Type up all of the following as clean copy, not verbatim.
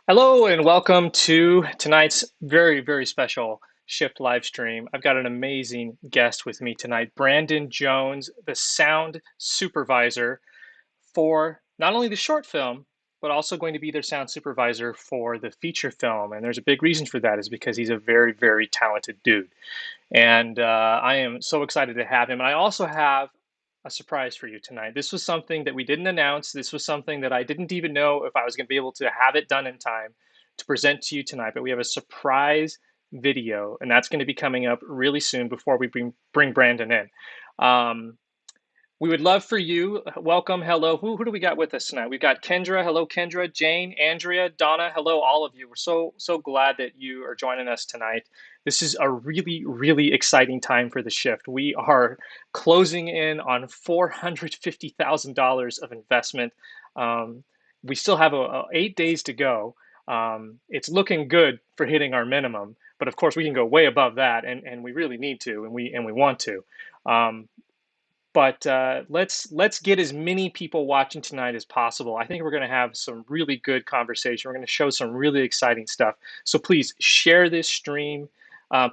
Hello and welcome to tonight's very special Shift live stream. I've got an amazing guest with me tonight, Brandon Jones, the sound supervisor for not only the short film, but also going to be their sound supervisor for the feature film. And there's a big reason for that is because he's a very talented dude. And I am so excited to have him. And I also have a surprise for you tonight. This was something that we didn't announce. This was something that I didn't even know if I was going to be able to have it done in time to present to you tonight. But we have a surprise video, and that's going to be coming up really soon before we bring Brandon in. Um, we would love for you. Welcome. Hello. Who do we got with us tonight? We've got Kendra. Hello, Kendra. Jane, Andrea, Donna. Hello, all of you. We're so glad that you are joining us tonight. This is a really exciting time for the shift. We are closing in on $450,000 of investment. Um, we still have 8 days to go. It's looking good for hitting our minimum, but of course we can go way above that, and we really need to, and we want to. Um, but let's get as many people watching tonight as possible. I think we're going to have some really good conversation. We're going to show some really exciting stuff. So please share this stream.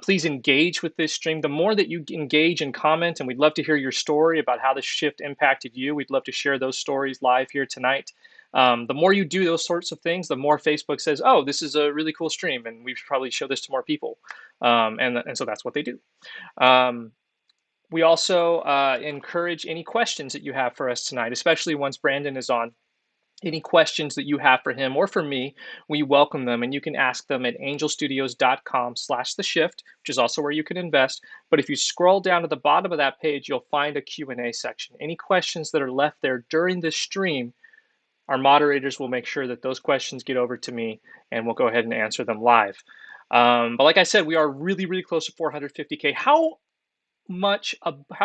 Please engage with this stream. The more that you engage and comment, and we'd love to hear your story about how the shift impacted you. We'd love to share those stories live here tonight. The more you do those sorts of things, the more Facebook says, "Oh, this is a really cool stream, and we should probably show this to more people." And so that's what they do. Um, we also encourage any questions that you have for us tonight, especially once Brandon is on. Any questions that you have for him or for me, we welcome them, and you can ask them at angelstudios.com/the shift, which is also where you can invest. But if you scroll down to the bottom of that page, you'll find a Q&A section. Any questions that are left there during this stream, our moderators will make sure that those questions get over to me, and we'll go ahead and answer them live. But like I said, we are really close to 450K. How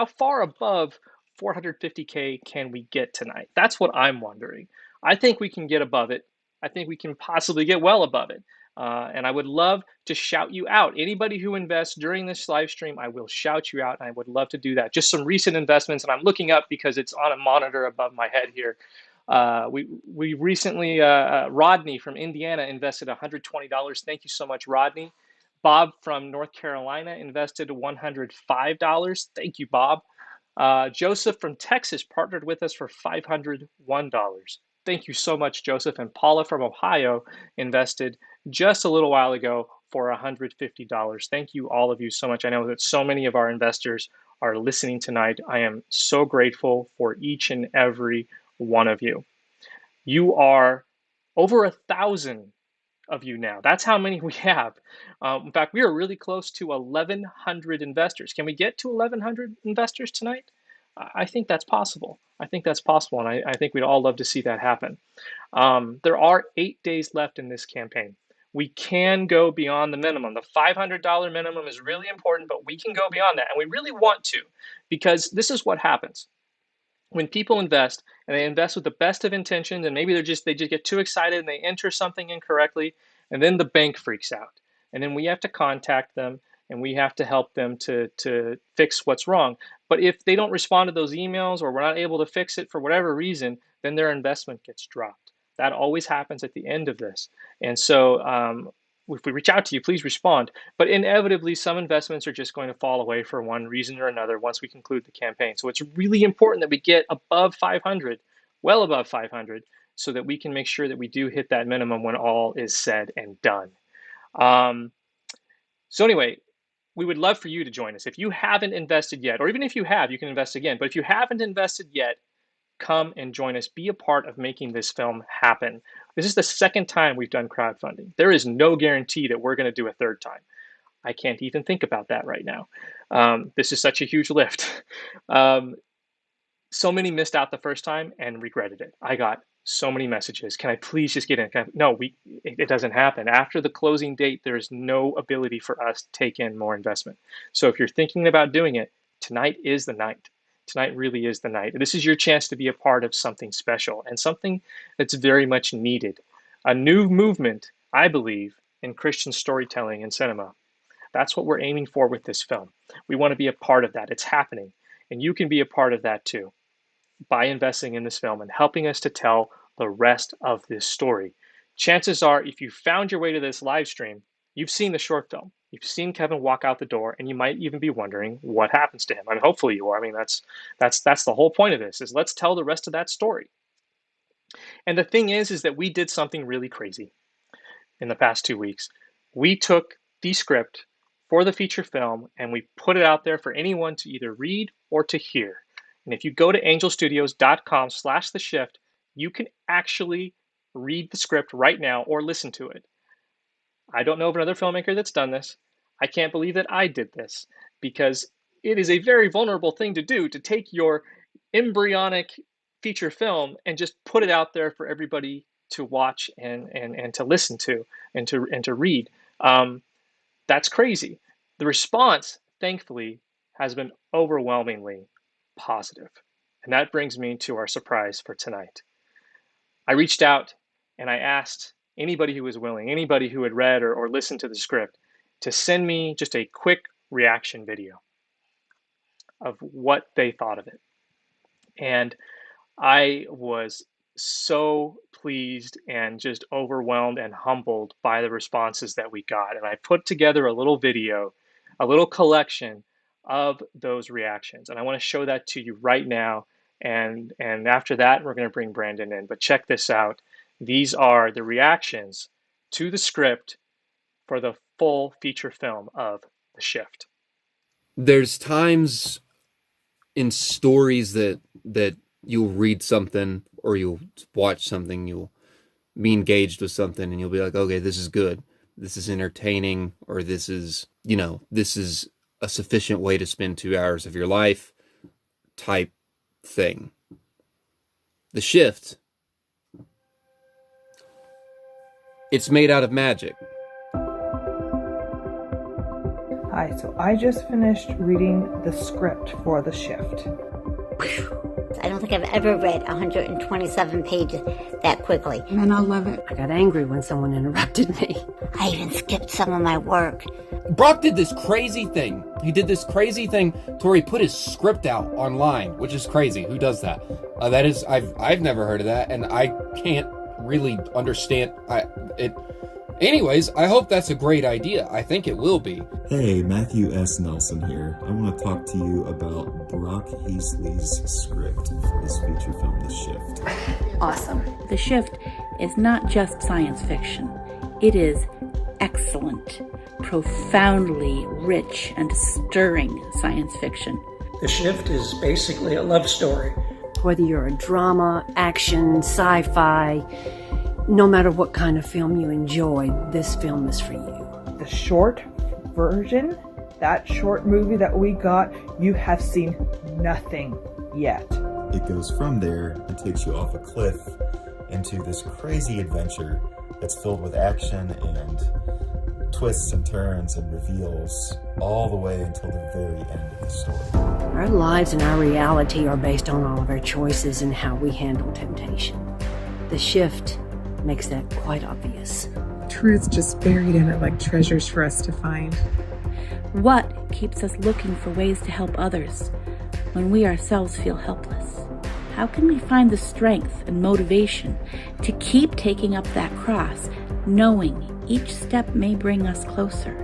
far above 450K can we get tonight? That's what I'm wondering. I think we can get above it. I think we can possibly get well above it. And I would love to shout you out. Anybody who invests during this live stream, I will shout you out, and I would love to do that. Just some recent investments, and I'm looking up because it's on a monitor above my head here. We recently, Rodney from Indiana invested $120. Thank you so much, Rodney. Bob from North Carolina invested $105. Thank you, Bob. Joseph from Texas partnered with us for $501. Thank you so much, Joseph. And Paula from Ohio invested just a little while ago for $150. Thank you, all of you, so much. I know that so many of our investors are listening tonight. I am so grateful for each and every one of you. You are over 1,000 of you now. That's how many we have. In fact, we are really close to 1,100 investors. Can we get to 1,100 investors tonight? I think that's possible. I think that's possible, and I think we'd all love to see that happen. There are 8 days left in this campaign. We can go beyond the minimum. The $500 minimum is really important, but we can go beyond that, and we really want to, because this is what happens when people invest, and they invest with the best of intentions, and maybe they just get too excited and they enter something incorrectly, and then the bank freaks out, and then we have to contact them, and we have to help them to fix what's wrong. But if they don't respond to those emails, or we're not able to fix it for whatever reason, then their investment gets dropped. That always happens at the end of this. And so if we reach out to you, please respond. But inevitably, some investments are just going to fall away for one reason or another once we conclude the campaign. So it's really important that we get above 500, well above 500, so that we can make sure that we do hit that minimum when all is said and done. So anyway, we would love for you to join us. If you haven't invested yet, or even if you have, you can invest again. But if you haven't invested yet, come and join us. Be a part of making this film happen. This is the second time we've done crowdfunding. There is no guarantee that we're going to do a third time. I can't even think about that right now. This is such a huge lift. So many missed out the first time and regretted it. I got so many messages. Can I please just get in? No, it doesn't happen. After the closing date, there is no ability for us to take in more investment. So if you're thinking about doing it, tonight is the night. Tonight really is the night. This is your chance to be a part of something special and something that's very much needed. A new movement, I believe, in Christian storytelling and cinema. That's what we're aiming for with this film. We want to be a part of that. It's happening. And you can be a part of that too by investing in this film and helping us to tell the rest of this story. chances are, if you found your way to this live stream, you've seen the short film. You've seen Kevin walk out the door, and you might even be wondering what happens to him. I mean, hopefully you are. I mean, that's the whole point of this, is let's tell the rest of that story. And the thing is that we did something really crazy in the past 2 weeks. We took the script for the feature film and we put it out there for anyone to either read or to hear. And if you go to angelstudios.com/the shift, you can actually read the script right now or listen to it. I don't know of another filmmaker that's done this. I can't believe that I did this, because it is a very vulnerable thing to do, to take your embryonic feature film and just put it out there for everybody to watch and to listen to and to read. That's crazy. The response, thankfully, has been overwhelmingly positive. And that brings me to our surprise for tonight. I reached out and I asked anybody who was willing, anybody who had read or listened to the script, to send me just a quick reaction video of what they thought of it. And I was so pleased and just overwhelmed and humbled by the responses that we got. And I put together a little video, a little collection of those reactions. And I want to show that to you right now. And after that, we're going to bring Brandon in. But check this out. These are the reactions to the script for the full feature film of The Shift. There's times in stories that you'll read something or you'll watch something, you'll be engaged with something and you'll be like, okay, this is good. This is entertaining, or this is a sufficient way to spend 2 hours of your life type thing. The Shift, it's made out of magic. Hi, so I just finished reading the script for The Shift. I don't think I've ever read 127 pages that quickly. And I love it. I got angry when someone interrupted me. I even skipped some of my work. Brock did this crazy thing. He did this crazy thing to where he put his script out online, which is crazy. Who does that? That is, I've never heard of that, and I can't really understand it. Anyways, I hope that's a great idea. I think it will be. Hey, Matthew S. Nelson here. I want to talk to you about Brock Heasley's script for his feature film, The Shift. Awesome. The Shift is not just science fiction. It is excellent, profoundly rich and stirring science fiction. The Shift is basically a love story. Whether you're a drama, action, sci-fi, no matter what kind of film you enjoy, this film is for you. The short version, that short movie that we got, you have seen nothing yet. It goes from there and takes you off a cliff into this crazy adventure that's filled with action and twists and turns and reveals all the way until the very end of the story. Our lives and our reality are based on all of our choices and how we handle temptation. The Shift makes that quite obvious. Truth's just buried in it like treasures for us to find. What keeps us looking for ways to help others when we ourselves feel helpless? How can we find the strength and motivation to keep taking up that cross, knowing each step may bring us closer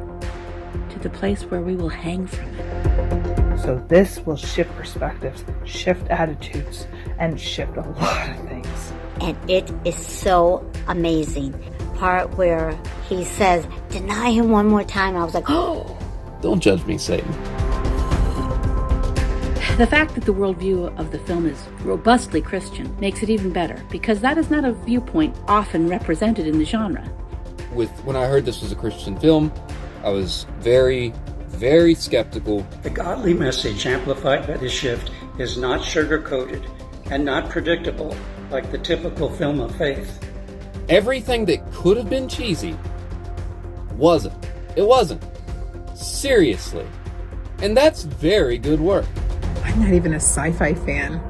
to the place where we will hang from it? So this will shift perspectives, shift attitudes, and shift a lot of things. And it is so amazing. Part where he says, deny him one more time. I was like, oh. Don't judge me, Satan. The fact that the worldview of the film is robustly Christian makes it even better, because that is not a viewpoint often represented in the genre. When I heard this was a Christian film, I was very, very skeptical. The godly message amplified by The Shift is not sugar-coated and not predictable like the typical film of faith. Everything that could have been cheesy wasn't. It wasn't. Seriously. And that's very good work. I'm not even a sci-fi fan,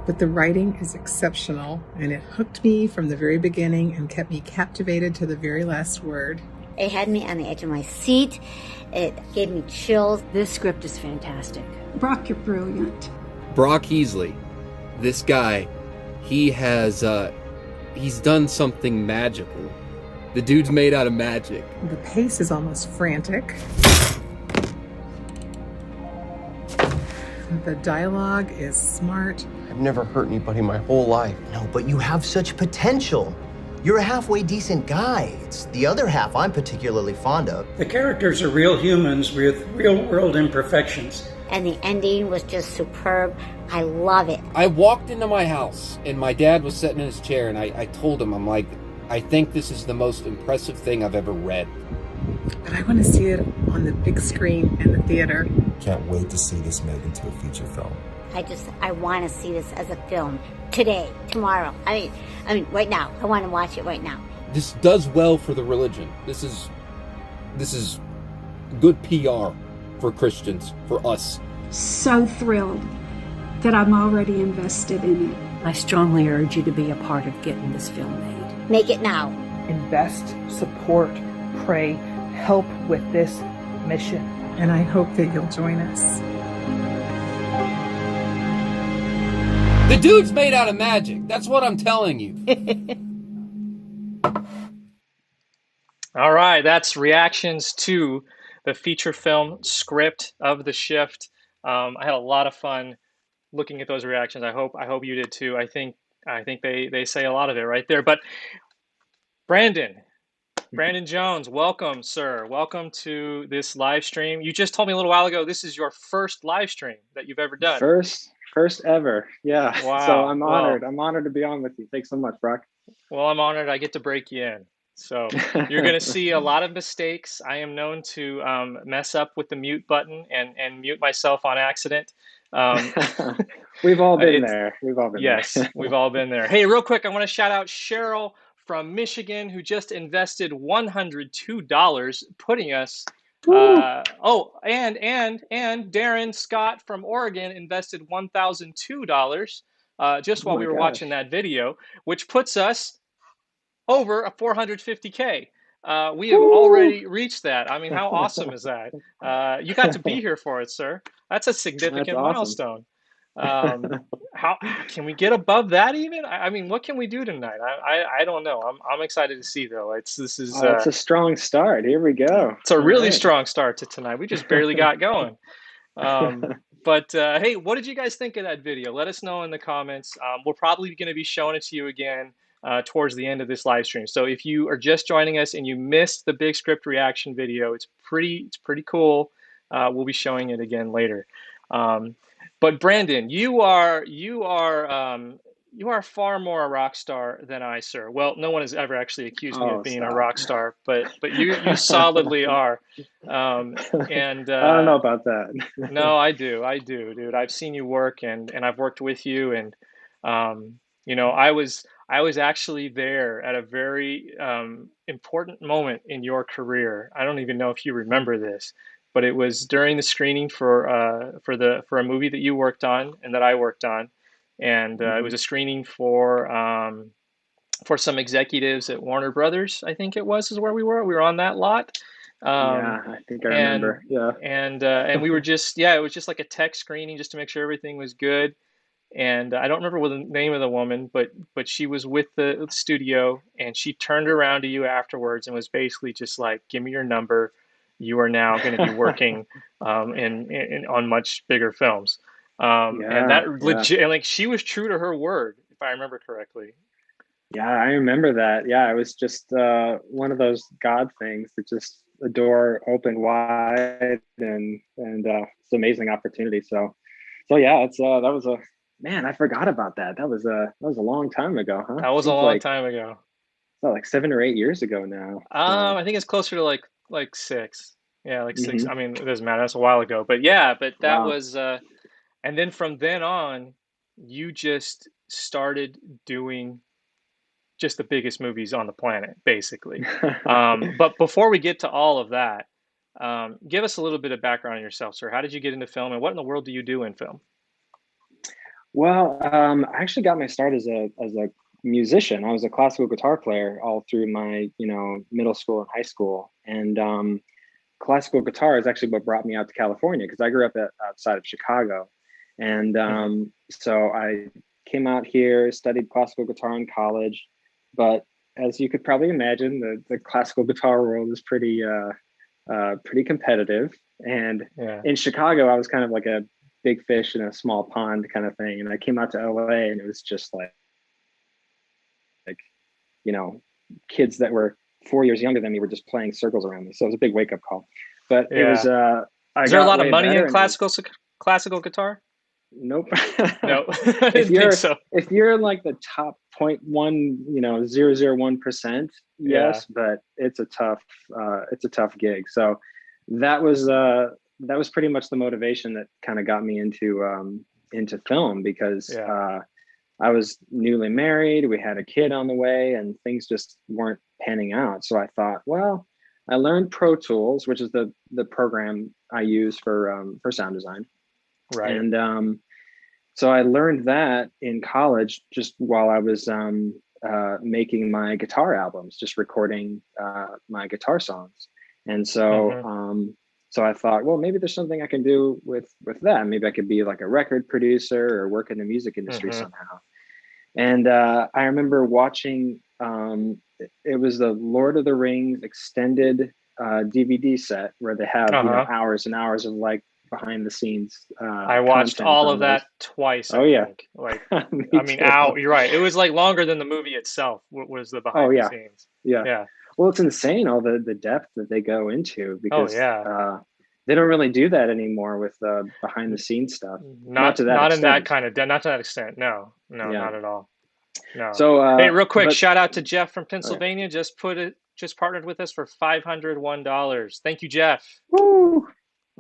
but the writing is exceptional, and it hooked me from the very beginning and kept me captivated to the very last word. It had me on the edge of my seat. It gave me chills. This script is fantastic. Brock, you're brilliant. Brock Heasley, this guy, he has he's done something magical. The dude's made out of magic. The pace is almost frantic. The dialogue is smart. I've never hurt anybody my whole life. No, but you have such potential. You're a halfway decent guy. It's the other half I'm particularly fond of. The characters are real humans with real-world imperfections. And the ending was just superb. I love it. I walked into my house, and my dad was sitting in his chair, and I told him, I'm like, I think this is the most impressive thing I've ever read. But I want to see it on the big screen in the theater. Can't wait to see this made into a feature film. I want to see this as a film today, tomorrow. I mean, right now. I want to watch it right now. This does well for the religion. This is good PR for Christians, for us. So thrilled that I'm already invested in it. I strongly urge you to be a part of getting this film made. Make it now. Invest, support, pray, help with this mission. And I hope that you'll join us. The dude's made out of magic. That's what I'm telling you. All right, that's reactions to the feature film script of The Shift. I had a lot of fun looking at those reactions. I hope you did too. I think they say a lot of it right there. But Brandon Jones, welcome, sir. Welcome to this live stream. You just told me a little while ago this is your first live stream that you've ever done. First ever. Yeah. Wow. So I'm honored. Well, I'm honored to be on with you. Thanks so much, Brock. well, I'm honored I get to break you in. So you're going to see a lot of mistakes. I am known to mess up with the mute button and mute myself on accident. We've all been there. We've all been there. Yes, we've all been there. Hey, real quick, I want to shout out Cheryl from Michigan, who just invested $102, putting us. And Darren Scott from Oregon invested $1,002 just while we were watching that video, which puts us over a 450K. We have already reached that. I mean, how awesome is that? You got to be here for it, sir. That's a significant milestone. How can we get above that even? I mean, what can we do tonight? I don't know. I'm excited to see though. It's a strong start. Here we go. It's a really strong start to tonight. We just barely got going. But hey, what did you guys think of that video? Let us know in the comments. We're probably going to be showing it to you again towards the end of this live stream. So if you are just joining us and you missed the big script reaction video, it's pretty cool. We'll be showing it again later. But Brandon, you are far more a rock star than I, sir. Well, no one has ever actually accused me of being a rock star, but you solidly are. And I don't know about that. No, I do, dude. I've seen you work, and I've worked with you, and you know, I was actually there at a very important moment in your career. I don't even know if you remember this, but it was during the screening for a movie that you worked on and that I worked on, and it was a screening for some executives at Warner Brothers. I think is where we were. We were on that lot. Yeah, I think I remember. Yeah, and we were just it was just like a tech screening just to make sure everything was good. And I don't remember what the name of the woman, but she was with the studio, and she turned around to you afterwards and was basically just like, "Give me your number. You are now going to be working on much bigger films." And that legit, and like she was true to her word, if I remember correctly. Yeah, I remember that. Yeah, it was just one of those God things that just the door opened wide, and it's an amazing opportunity. So yeah, it's that was a. Man, I forgot about that. That was a long time ago, huh? That was a long time ago. Oh, like 7 or 8 years ago now. So. I think it's closer to like 6. Yeah, like 6. I mean, it doesn't matter. That's a while ago. But yeah, that was and then from then on, you just started doing just the biggest movies on the planet, basically. But before we get to all of that, give us a little bit of background on yourself, sir. How did you get into film, and what in the world do you do in film? Well, I actually got my start as a musician. I was a classical guitar player all through my, middle school and high school. And classical guitar is actually what brought me out to California, because I grew up outside of Chicago. And so I came out here, studied classical guitar in college, But as you could probably imagine, the classical guitar world is pretty competitive. And Yeah. in Chicago, I was kind of like a big fish in a small pond kind of thing. And I came out to LA, and it was just like you know, kids that were 4 years younger than me were just playing circles around me. So it was a big wake up call. But it was Yeah. I Is there a got lot of way money better, in and it was classical guitar? nope. No, I if didn't think you're so. if you're in like the top 0.1, 001%, Yeah. yes, but it's a tough gig. So that was pretty much the motivation that kind of got me into film, because Yeah. I was newly married, we had a kid on the way, and things just weren't panning out. So I thought, well, I learned Pro Tools, which is the program I use for sound design. Right. And so I learned that in college, just while I was making my guitar albums, just recording my guitar songs. And so so I thought, well, maybe there's something I can do with that. Maybe I could be like a record producer or work in the music industry somehow. And I remember watching, it was the Lord of the Rings extended DVD set, where they have hours and hours of like behind the scenes I watched content all on of those. that twice, Oh I yeah. think. Like, Me I mean, too. you're right. It was like longer than the movie itself. Was the Oh behind the yeah. scenes? Yeah. Yeah. Well, it's insane, all the depth that they go into, Oh because yeah. they don't really do that anymore with behind the scenes stuff. Not Not to that not in that extent. kind of not to that extent. No, no, Yeah. not at all. No. So Hey, real quick, but shout out to Jeff from oh, yeah. Pennsylvania. Just partnered with us for $501. Thank you, Jeff. Woo!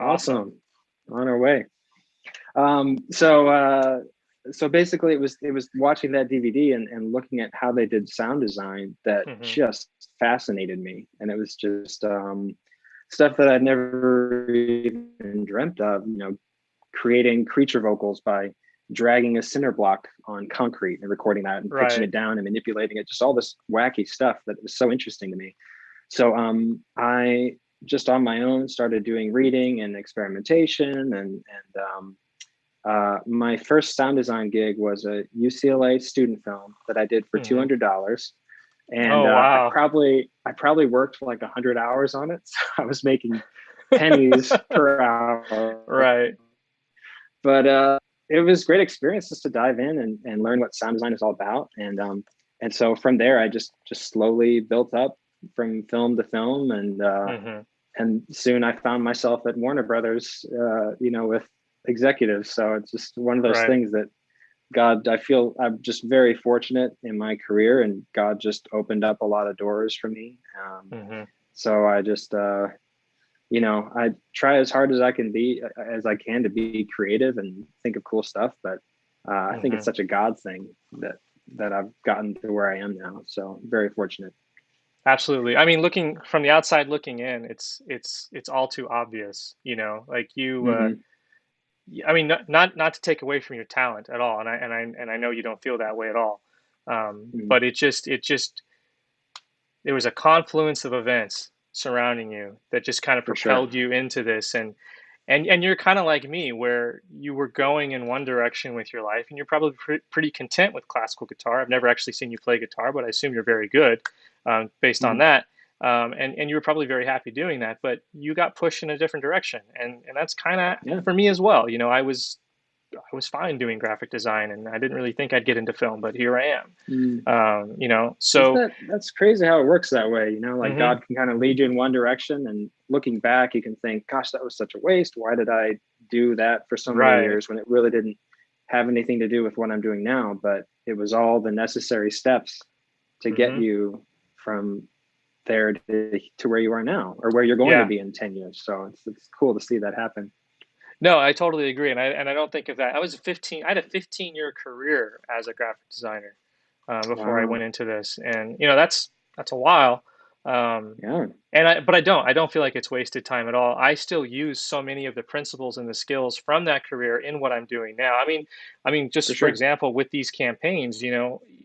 Awesome. Awesome. On our way. So basically it was watching that DVD and looking at how they did sound design that just fascinated me. And it was just stuff that I'd never even dreamt of, creating creature vocals by dragging a cinder block on concrete and recording that and pitching it down and manipulating it, just all this wacky stuff that was so interesting to me. So I just on my own started doing reading and experimentation, and my first sound design gig was a UCLA student film that I did for $200, and Oh wow. I probably worked like 100 hours on it, so I was making pennies per hour. Right. But it was a great experience just to dive in and learn what sound design is all about, and so from there I just slowly built up from film to film, and soon I found myself at Warner Brothers, with executives. So it's just one of those things that I feel I'm just very fortunate in my career, and God just opened up a lot of doors for me. So I just, I try as hard as I can to be creative and think of cool stuff. But I think it's such a God thing that I've gotten to where I am now. So I'm very fortunate. Absolutely. I mean, looking from the outside looking in, it's all too obvious, like you I mean, not to take away from your talent at all, and I know you don't feel that way at all. But it just there was a confluence of events surrounding you that just kind of propelled you into this, and you're kind of like me, where you were going in one direction with your life, and you're probably pretty content with classical guitar. I've never actually seen you play guitar, but I assume you're very good based on that. And you were probably very happy doing that, but you got pushed in a different direction, and that's kind of for me as well. I was fine doing graphic design, and I didn't really think I'd get into film, but here I am. So that's crazy how it works that way. Like God can kind of lead you in one direction, and looking back, you can think, "Gosh, that was such a waste. Why did I do that for so many years when it really didn't have anything to do with what I'm doing now?" But it was all the necessary steps to get you from there to where you are now, or where you're going to be in 10 years. So it's cool to see that happen. No, I totally agree, and I don't think of that. I had a 15-year career as a graphic designer before I went into this, and that's a while. But I don't feel like it's wasted time at all. I still use so many of the principles and the skills from that career in what I'm doing now. I mean, just for example, with these campaigns,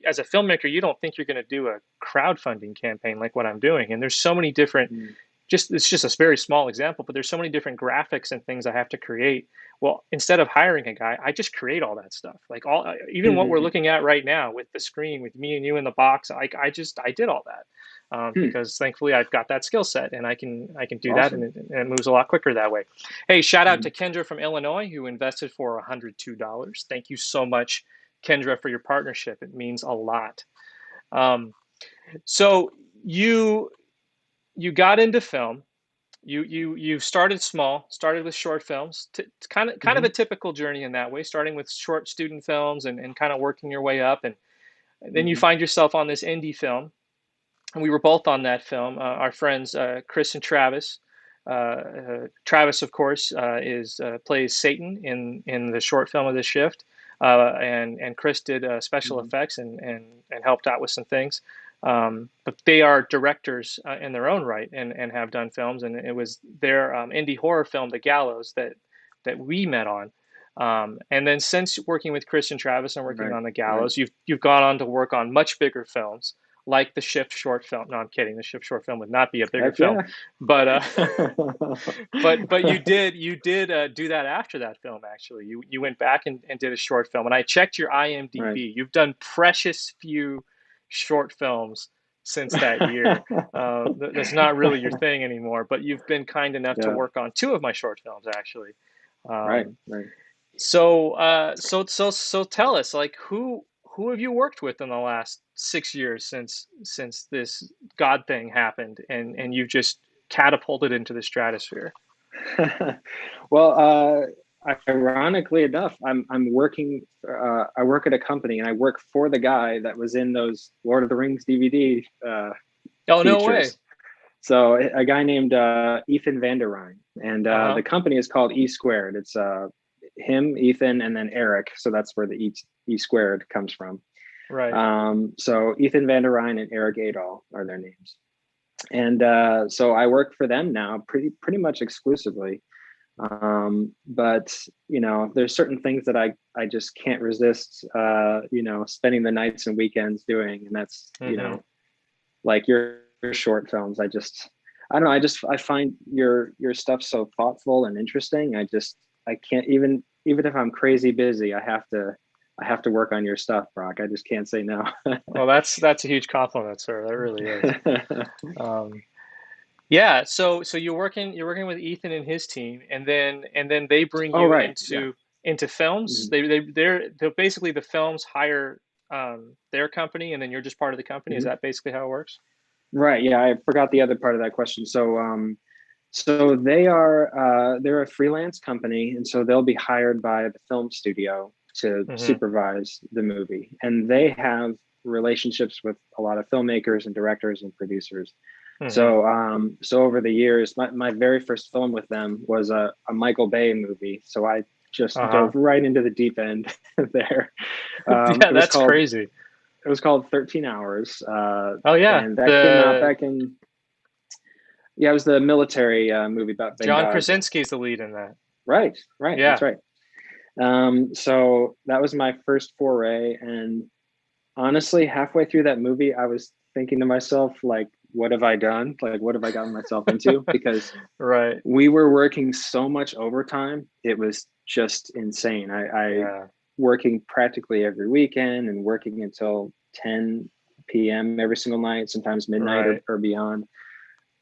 as a filmmaker, you don't think you're going to do a crowdfunding campaign like what I'm doing, and there's so many different it's just a very small example, but there's so many different graphics and things I have to create. Well, instead of hiring a guy, I just create all that stuff. Like even what we're looking at right now with the screen, with me and you in the box, I did all that. Because thankfully I've got that skill set and I can do that, Awesome. and it moves a lot quicker that way. Hey, shout out to Kendra from Illinois who invested for $102. Thank you so much, Kendra, for your partnership. It means a lot. So you got into film. You started small, started with short films, kind of a typical journey in that way, starting with short student films and kind of working your way up, and then you find yourself on this indie film. And we were both on that film. Our friends Chris and Travis. Travis, of course, is plays Satan in the short film of The Shift, and Chris did special effects and helped out with some things. But they are directors in their own right and have done films. And it was their indie horror film, The Gallows, that we met on. And then since working with Chris and Travis and working on The Gallows, you've gone on to work on much bigger films, like the Shift short film. No, I'm kidding. The Shift short film would not be a bigger film, but but you did do that after that film. Actually, you went back and did a short film, and I checked your IMDb. Right. You've done precious few short films since that year. That's not really your thing anymore, but you've been kind enough to work on 2 of my short films, actually. Right. So tell us, like, who have you worked with in the last 6 years since this God thing happened, and you've just catapulted into the stratosphere? Well, ironically enough, I'm working. I work at a company, and I work for the guy that was in those Lord of the Rings DVD. Oh, no way! So a guy named Ethan Van der Rijn, and the company is called E Squared. It's him, Ethan, and then Eric. So that's where the E Squared comes from. Right. So Ethan Van der Rijn and Eric Adol are their names. And so I work for them now pretty much exclusively. But you know, there's certain things that I just can't resist, you know, spending the nights and weekends doing. And that's, you know, like your short films. I don't know. I find your stuff so thoughtful and interesting. I can't, even if I'm crazy busy, I have to work on your stuff, Brock. I just can't say no. Well, that's a huge compliment, sir. That really is. Yeah. So you're working with Ethan and his team, and then they bring you into films. They're basically, the films hire their company, and then you're just part of the company. Is that basically how it works? Right. Yeah. I forgot the other part of that question. So so they're a freelance company, and so they'll be hired by the film studio to supervise the movie, and they have relationships with a lot of filmmakers and directors and producers. So over the years, my very first film with them was a Michael Bay movie. So I just dove right into the deep end there. Yeah, that's crazy. It was called 13 Hours. Oh yeah, and that came out back in. Yeah, it was the military movie about John Krasinski's the lead in that. Right. Yeah. That's right. So that was my first foray, and honestly, halfway through that movie, I was thinking to myself, like, what have I done? Like, what have I gotten myself into? Because we were working so much overtime. It was just insane. I working practically every weekend and working until 10 p.m. every single night, sometimes midnight or beyond.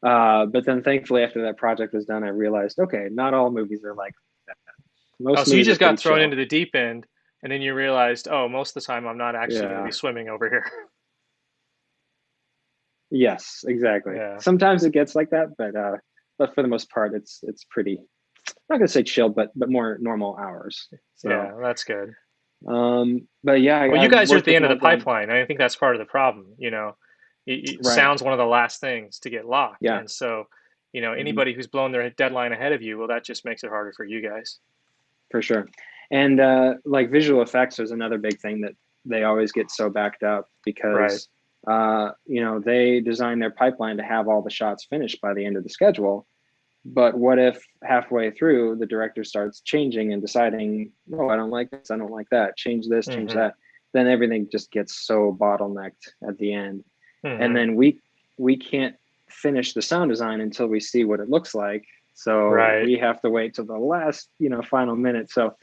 But then thankfully, after that project was done, I realized, okay, not all movies are like that. So you just got thrown into the deep end, and then you realized, oh, most of the time I'm not actually going to be swimming over here. Yes, exactly. Yeah. Sometimes it gets like that, but for the most part, it's pretty, I'm not gonna say chill, but more normal hours. So, yeah, that's good. But yeah, well, you guys are at the end of the pipeline. I think that's part of the problem. You know, it sounds one of the last things to get locked. Yeah. And so, you know, anybody who's blown their deadline ahead of you, well, that just makes it harder for you guys. For sure. And like visual effects is another big thing that they always get so backed up because. You know, they design their pipeline to have all the shots finished by the end of the schedule. But what if halfway through the director starts changing and deciding, oh, I don't like this, I don't like that, change this, change that. Then everything just gets so bottlenecked at the end. And then we can't finish the sound design until we see what it looks like. So Right. we have to wait till the last, final minute. So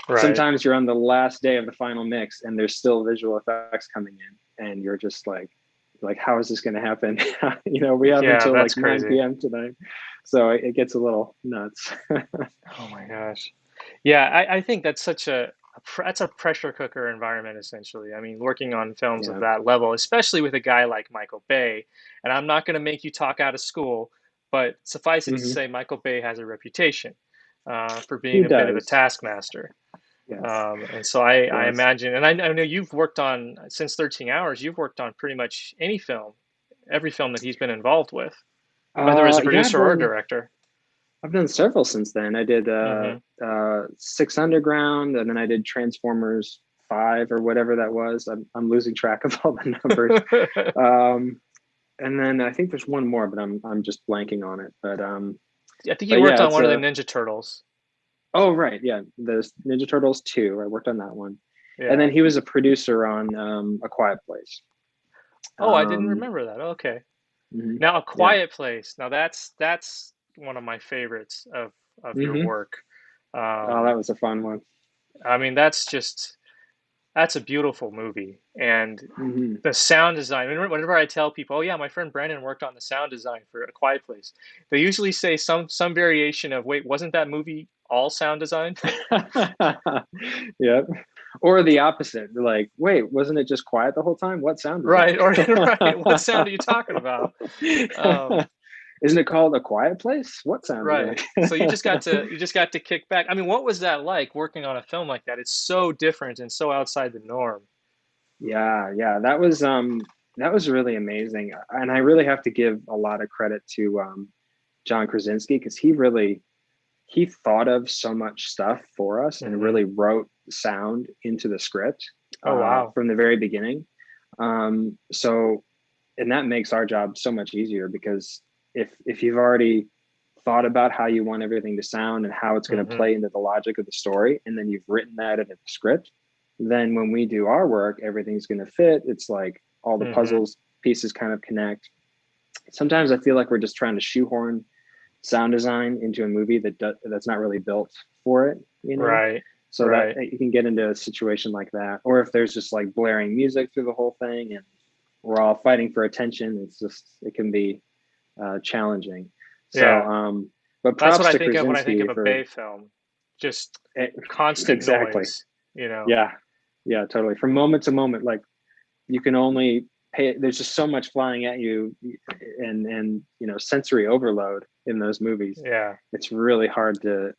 Right. sometimes you're on the last day of the final mix and there's still visual effects coming in, and you're just like, how is this going to happen? We have Yeah, until like that's 9 crazy. p.m. tonight. So it gets a little nuts. Oh my gosh. Yeah, I think that's such that's a pressure cooker environment essentially. I mean, working on films of Yeah. that level, especially with a guy like Michael Bay, and I'm not going to make you talk out of school, but suffice it to Hmm. say, Michael Bay has a reputation for He being a bit of a does. taskmaster. Yes. And so I Yes. imagine, and I know you've worked on, since 13 Hours, you've worked on pretty much any film, every film that he's been involved with, whether as a Yeah, producer or a director. I've done several since then. I did Hmm. Six Underground, and then I did Transformers 5 or whatever that was. I'm losing track of all the numbers. And then I think there's one more, but I'm just blanking on it. I think you But worked yeah, on it's one of the a. Ninja Turtles. Oh right, yeah, the Ninja Turtles 2. I worked on that one, and Yeah. then he was a producer on A Quiet Place. Oh, I didn't Um, remember that. Okay. mhm, Now, A yeah. Quiet Place. Now that's one of my favorites of your Hmm. work. Oh, Um, that was a fun one. I mean, that's a beautiful movie, and Hmm. the sound design. Whenever I tell people, "Oh yeah, my friend Brandon worked on the sound design for A Quiet Place," they usually say some variation of, "Wait, wasn't that movie all sound design?" Yep. Or the opposite. They're like, wait, wasn't it just quiet the whole time? What sound Right, or right. What design? sound are you talking about? Um, Isn't it called A Quiet Place? What sound right. So you just got to kick back. I mean, what was that like working on a film like that? It's so different and so outside the norm. Yeah. That was really amazing. And I really have to give a lot of credit to John Krasinski, because he thought of so much stuff for us and Hmm. really wrote sound into the script Oh wow. from the very beginning. So, and that makes our job so much easier, because if you've already thought about how you want everything to sound and how it's going to Hmm. play into the logic of the story, and then you've written that in the script, then when we do our work, everything's going to fit. It's like all the Hmm. puzzles pieces kind of connect. Sometimes I feel like we're just trying to shoehorn sound design into a movie that's not really built for it. Right. So that Right. you can get into a situation like that, or if there's just like blaring music through the whole thing and we're all fighting for attention, it can be challenging. So, Yeah. but That's what props I to think of when I think Krasinski of a for Bay film. Just it. constant Exactly. noise, you know. Yeah, totally. From moment to moment, like you can only pay. There's just so much flying at you, and sensory overload in those movies. Yeah. It's really hard to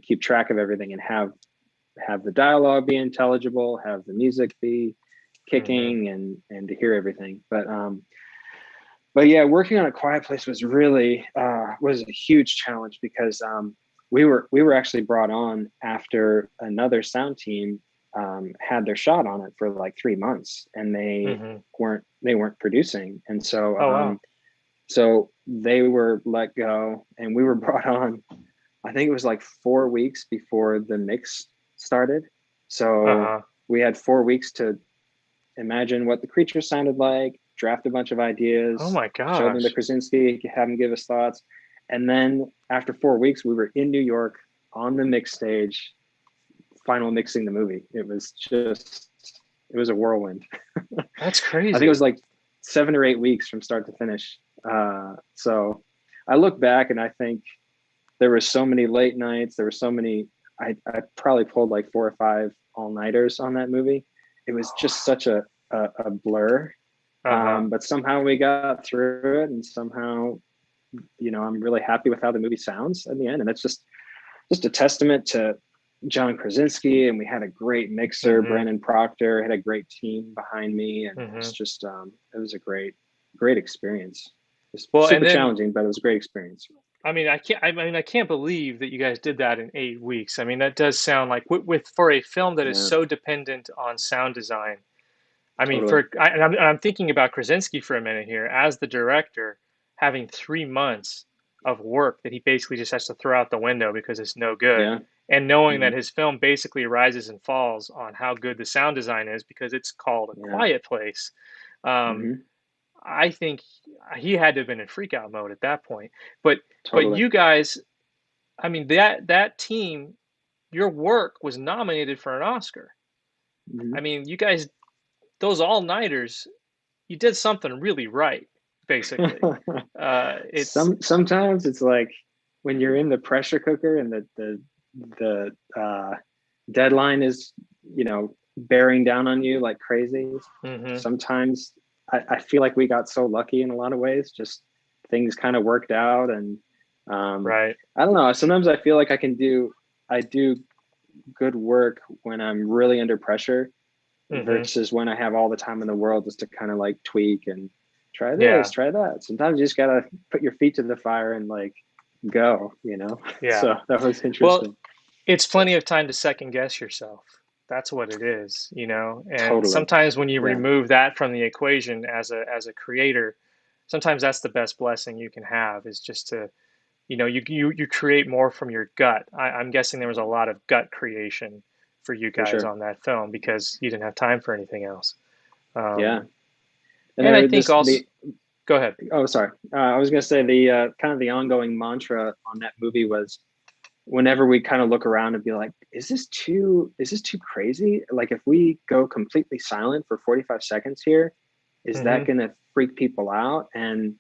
keep track of everything and have the dialogue be intelligible, have the music be Hmm. kicking, and to hear everything. But yeah, working on A Quiet Place was really was a huge challenge, because we were actually brought on after another sound team had their shot on it for like 3 months, and they Hmm. weren't producing, and so Oh wow. so they were let go, and we were brought on. I think it was like 4 weeks before the mix started. So Uh-huh. we had 4 weeks to imagine what the creature sounded like, draft a bunch of Oh ideas, my show them to gosh. Krasinski, have him give us thoughts. And then after 4 weeks, we were in New York on the mix stage, final mixing the movie. It was a whirlwind. That's I think it was crazy. like 7 or 8 weeks from start to finish. So I look back and I think there were so many late nights. There were so many. I probably pulled like 4 or 5 all-nighters on that movie. It was just such a blur. Uh-huh. But somehow we got through it, and somehow, I'm really happy with how the movie sounds in the end. And that's just a testament to John Krasinski. And we had a great mixer, Hmm. Brandon Proctor, had a great team behind me, and Hmm. it's just it was a great experience. It's Well, and super then challenging, but it was a great experience. I can't believe that you guys did that in 8 weeks. I mean, that does sound like with for a film that is Yeah, so dependent on sound design. I mean, totally. I'm thinking about Krasinski for a minute here as the director, having 3 months of work that he basically just has to throw out the window because it's no good, Yeah. and knowing Hmm. that his film basically rises and falls on how good the sound design is because it's called A Yeah. Quiet Place. Um, Hmm. I think he had to have been in freak out mode at that point. But Totally. you guys, I mean, that team, your work was nominated for an Oscar. I Mhm. mean, you guys, those all-nighters, you did something really right, basically. It's Sometimes it's like when you're in the pressure cooker and the deadline is, bearing down on you like crazy. mhm, Sometimes I feel like we got so lucky in a lot of ways. Just things kind of worked out, and right. I don't know. Sometimes I feel like I do good work when I'm really under pressure Mhm. versus when I have all the time in the world just to kind of like tweak and try this, Yeah, try that. Sometimes you just gotta put your feet to the fire and like go. yeah. So that was Well, interesting. it's plenty of time to second guess yourself. That's what it is, you know? And Totally. sometimes when you Yeah, remove that from the equation as a creator, sometimes that's the best blessing you can have is just to, you create more from your gut. I'm guessing there was a lot of gut creation for you for guys sure. on that film because you didn't have time for anything else. Yeah. Um, And and I there think this also, the go ahead. oh sorry. I was gonna say the kind of the ongoing mantra on that movie was whenever we kind of look around and be like, is this too crazy? Like if we go completely silent for 45 seconds here, is that Hmm. going to freak people out? And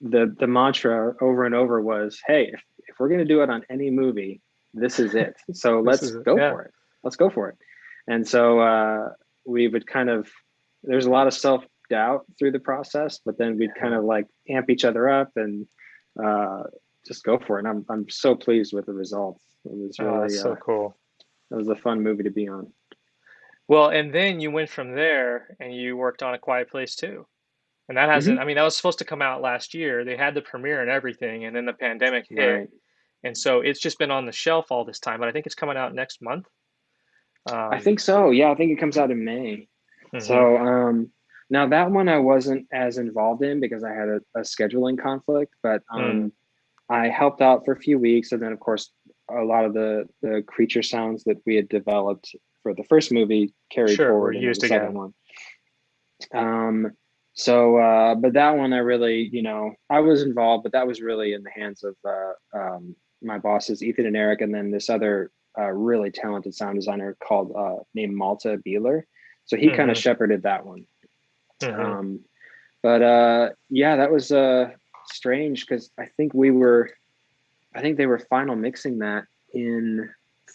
the mantra over and over was, hey, if we're going to do it on any movie, this is it. So This let's is, go yeah, for it. Let's go for it. And so we would kind of, there's a lot of self doubt through the process, but then we'd kind yeah. of like amp each other up and uh, just go for it. And I'm so pleased with the results. It was Oh, really that's so cool. it was a fun movie to be on. Well, and then you went from there and you worked on A Quiet Place too. And that hasn't, Hmm. I mean, that was supposed to come out last year. They had the premiere and everything, and then the pandemic hit. Right. And so it's just been on the shelf all this time, but I think it's coming out next month. I Um, think so. Yeah, I think it comes out in May. mhm, So now that one I wasn't as involved in because I had a scheduling conflict, but mm, I helped out for a few weeks, and then of course a lot of the creature sounds that we had developed for the first movie carried sure, we're forward into the used second again. one. So but that one I really, I was involved, but that was really in the hands of my bosses, Ethan and Eric, and then this other really talented sound designer called named Malta Beeler. So he kind of Hmm. shepherded that one. Hmm. Um, but yeah, that was strange because I think they were final mixing that in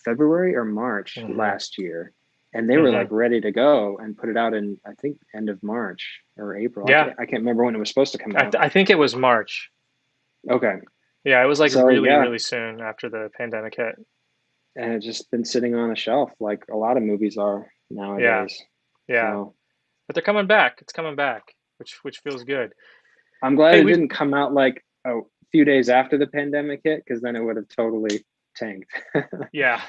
February or March Hmm. last year, and they were Hmm. like ready to go and put it out in I think end of March or April. Yeah, I can't remember when it was supposed to come out. I think it was March. Okay, Yeah, it was like so really, yeah, really soon after the pandemic hit. and it's just been sitting on a shelf like a lot of movies are Yeah, nowadays. yeah. So But they're coming back. It's coming back, which feels good. I'm glad Hey, it we've didn't come out like a few days after the pandemic hit because then it would have totally tanked. yeah.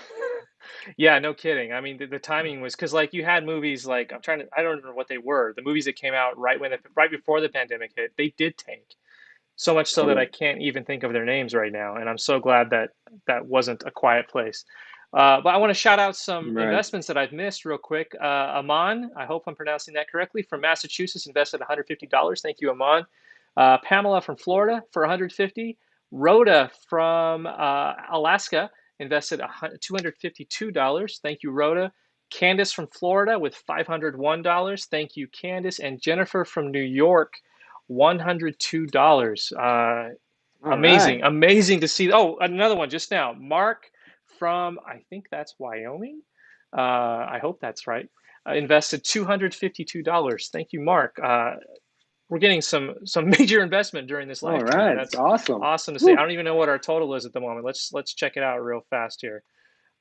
Yeah, no kidding. I mean, the timing was because like you had movies like I don't remember what they were. The movies that came out right before the pandemic hit, they did tank. So much so that I Totally. can't even think of their names right now. And I'm so glad that that wasn't A Quiet Place. But I want to shout out some Right. investments that I've missed real quick. Aman, I hope I'm pronouncing that correctly, from Massachusetts invested $150. Thank you, Aman. Pamela from Florida for 150. Rhoda from Alaska invested $252. Thank you, Rhoda. Candace from Florida with $501. Thank you, Candace. And Jennifer from New York, $102. All Amazing, right. amazing to see. Oh, another one just now. Mark from, I think that's Wyoming. I hope that's right. Invested $252. Thank you, Mark. We're getting some major investment during this live All stream, and right. It's that's awesome. awesome to see. I Woo. don't even know what our total is at the moment. Let's check it out real fast here.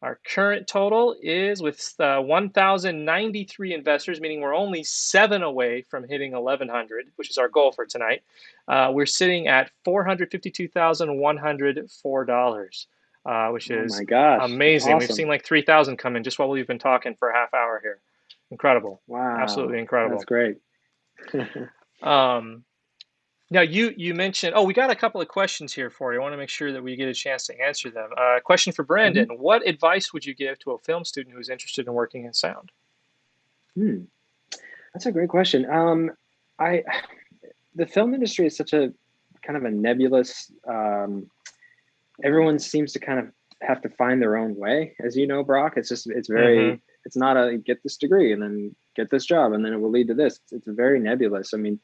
Our current total is with 1,093 investors, meaning we're only 7 away from hitting 1,100, which is our goal for tonight. We're sitting at $452,104, which Oh is my gosh. That's amazing. We've seen awesome. like 3,000 come in just while we've been talking for a half hour here. Incredible, absolutely Wow. That's incredible. great. Um, Now you mentioned, oh, we got a couple of questions here for you. I want to make sure that we get a chance to answer them. Question for Brandon: Mhm. what advice would you give to a film student who's interested in working in sound? Hmm. That's a great question. I the film industry is such a kind of a nebulous. Everyone seems to kind of have to find their own way, as you know, Brock. It's very, it's not a get this degree and then get this job and then it will lead to this. It's very nebulous. I mean,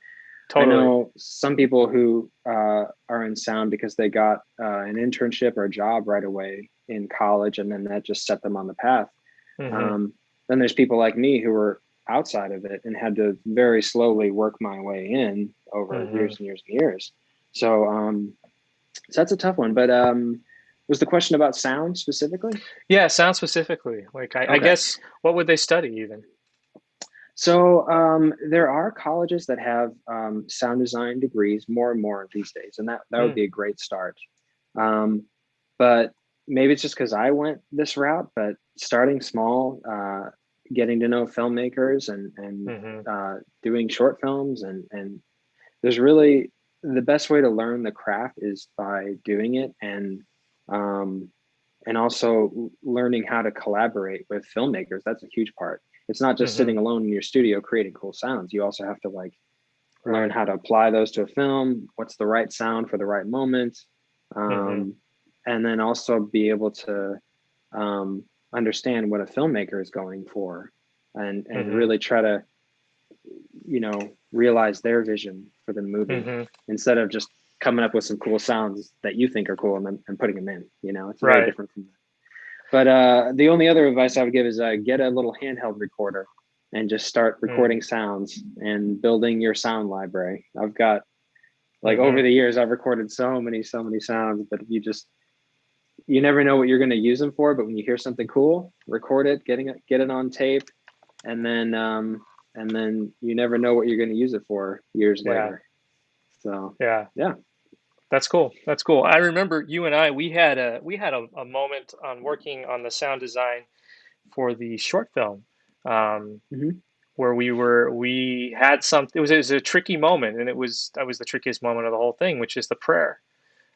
Totally. I know some people who are in sound because they got an internship or a job right away in college, and then that just set them on the path. Then there's people like me who were outside of it and had to very slowly work my way in over years and years and years. So, so that's a tough one. But was the question about sound specifically? Yeah, sound specifically. Like, I guess, what would they study even? So there are colleges that have sound design degrees more and more these days, and that would be a great start. But maybe it's just because I went this route, but starting small, getting to know filmmakers and doing short films, and there's really the best way to learn the craft is by doing it, and also learning how to collaborate with filmmakers. That's a huge part. It's not just sitting alone in your studio creating cool sounds. You also have to like learn how to apply those to a film. What's the right sound for the right moment? And then also be able to understand what a filmmaker is going for, and really try to, you know, realize their vision for the movie instead of just coming up with some cool sounds that you think are cool and putting them in. You know, it's very different from that. But the only other advice I would give is get a little handheld recorder and just start recording sounds and building your sound library. I've got, like, over the years, I've recorded so many sounds, but you never know what you're going to use them for. But when you hear something cool, record it, get it on tape, and then you never know what you're going to use it for years later. So yeah. That's cool. That's cool. I remember you and I, we had a moment on working on the sound design for the short film, where we had something. It was a tricky moment, and that was the trickiest moment of the whole thing, which is the prayer.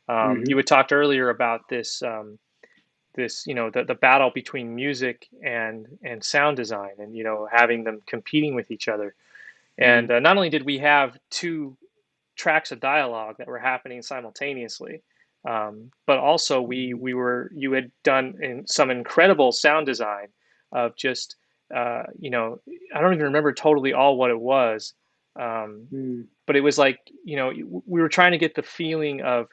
You had talked earlier about this, you know, the battle between music and sound design, and, you know, having them competing with each other. And not only did we have two tracks of dialogue that were happening simultaneously, but also you had done some incredible sound design of just, you know, I don't even remember totally all what it was, but it was like, you know, we were trying to get the feeling of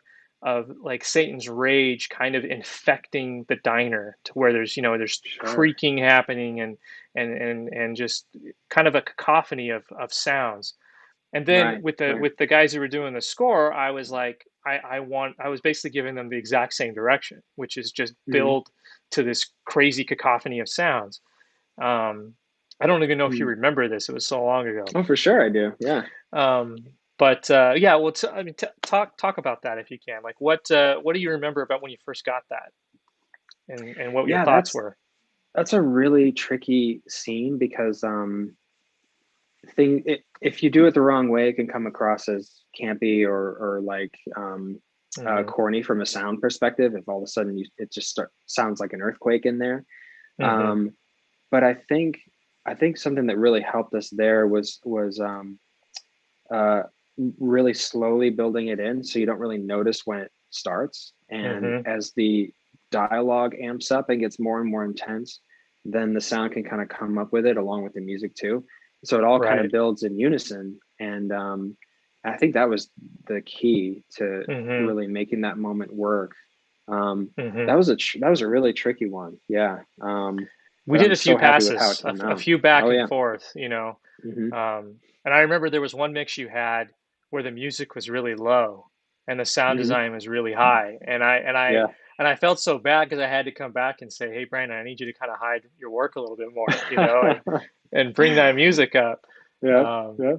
like Satan's rage kind of infecting the diner, to where there's, you know, there's creaking happening and just kind of a cacophony of sounds. And then with the guys who were doing the score, I was like, I was basically giving them the exact same direction, which is just build to this crazy cacophony of sounds. I don't even know if you remember this; it was so long ago. Oh, for sure I do. Yeah. But yeah, well, I mean, talk about that if you can. Like, what do you remember about when you first got that, and what your thoughts were? That's a really tricky scene because if you do it the wrong way, it can come across as campy or like corny from a sound perspective. If all of a sudden it just sounds like an earthquake in there. But I think something that really helped us there was really slowly building it in, so you don't really notice when it starts, and as the dialogue amps up and gets more and more intense, then the sound can kind of come up with it along with the music too. So it all kind of builds in unison. And I think that was the key to really making that moment work. That was a really tricky one. Yeah. We did a few passes, a few back and forth, you know. And I remember there was one mix you had where the music was really low and the sound design was really high. And I felt so bad because I had to come back and say, "Hey, Brandon, I need you to kind of hide your work a little bit more, you know, and bring that music up." No,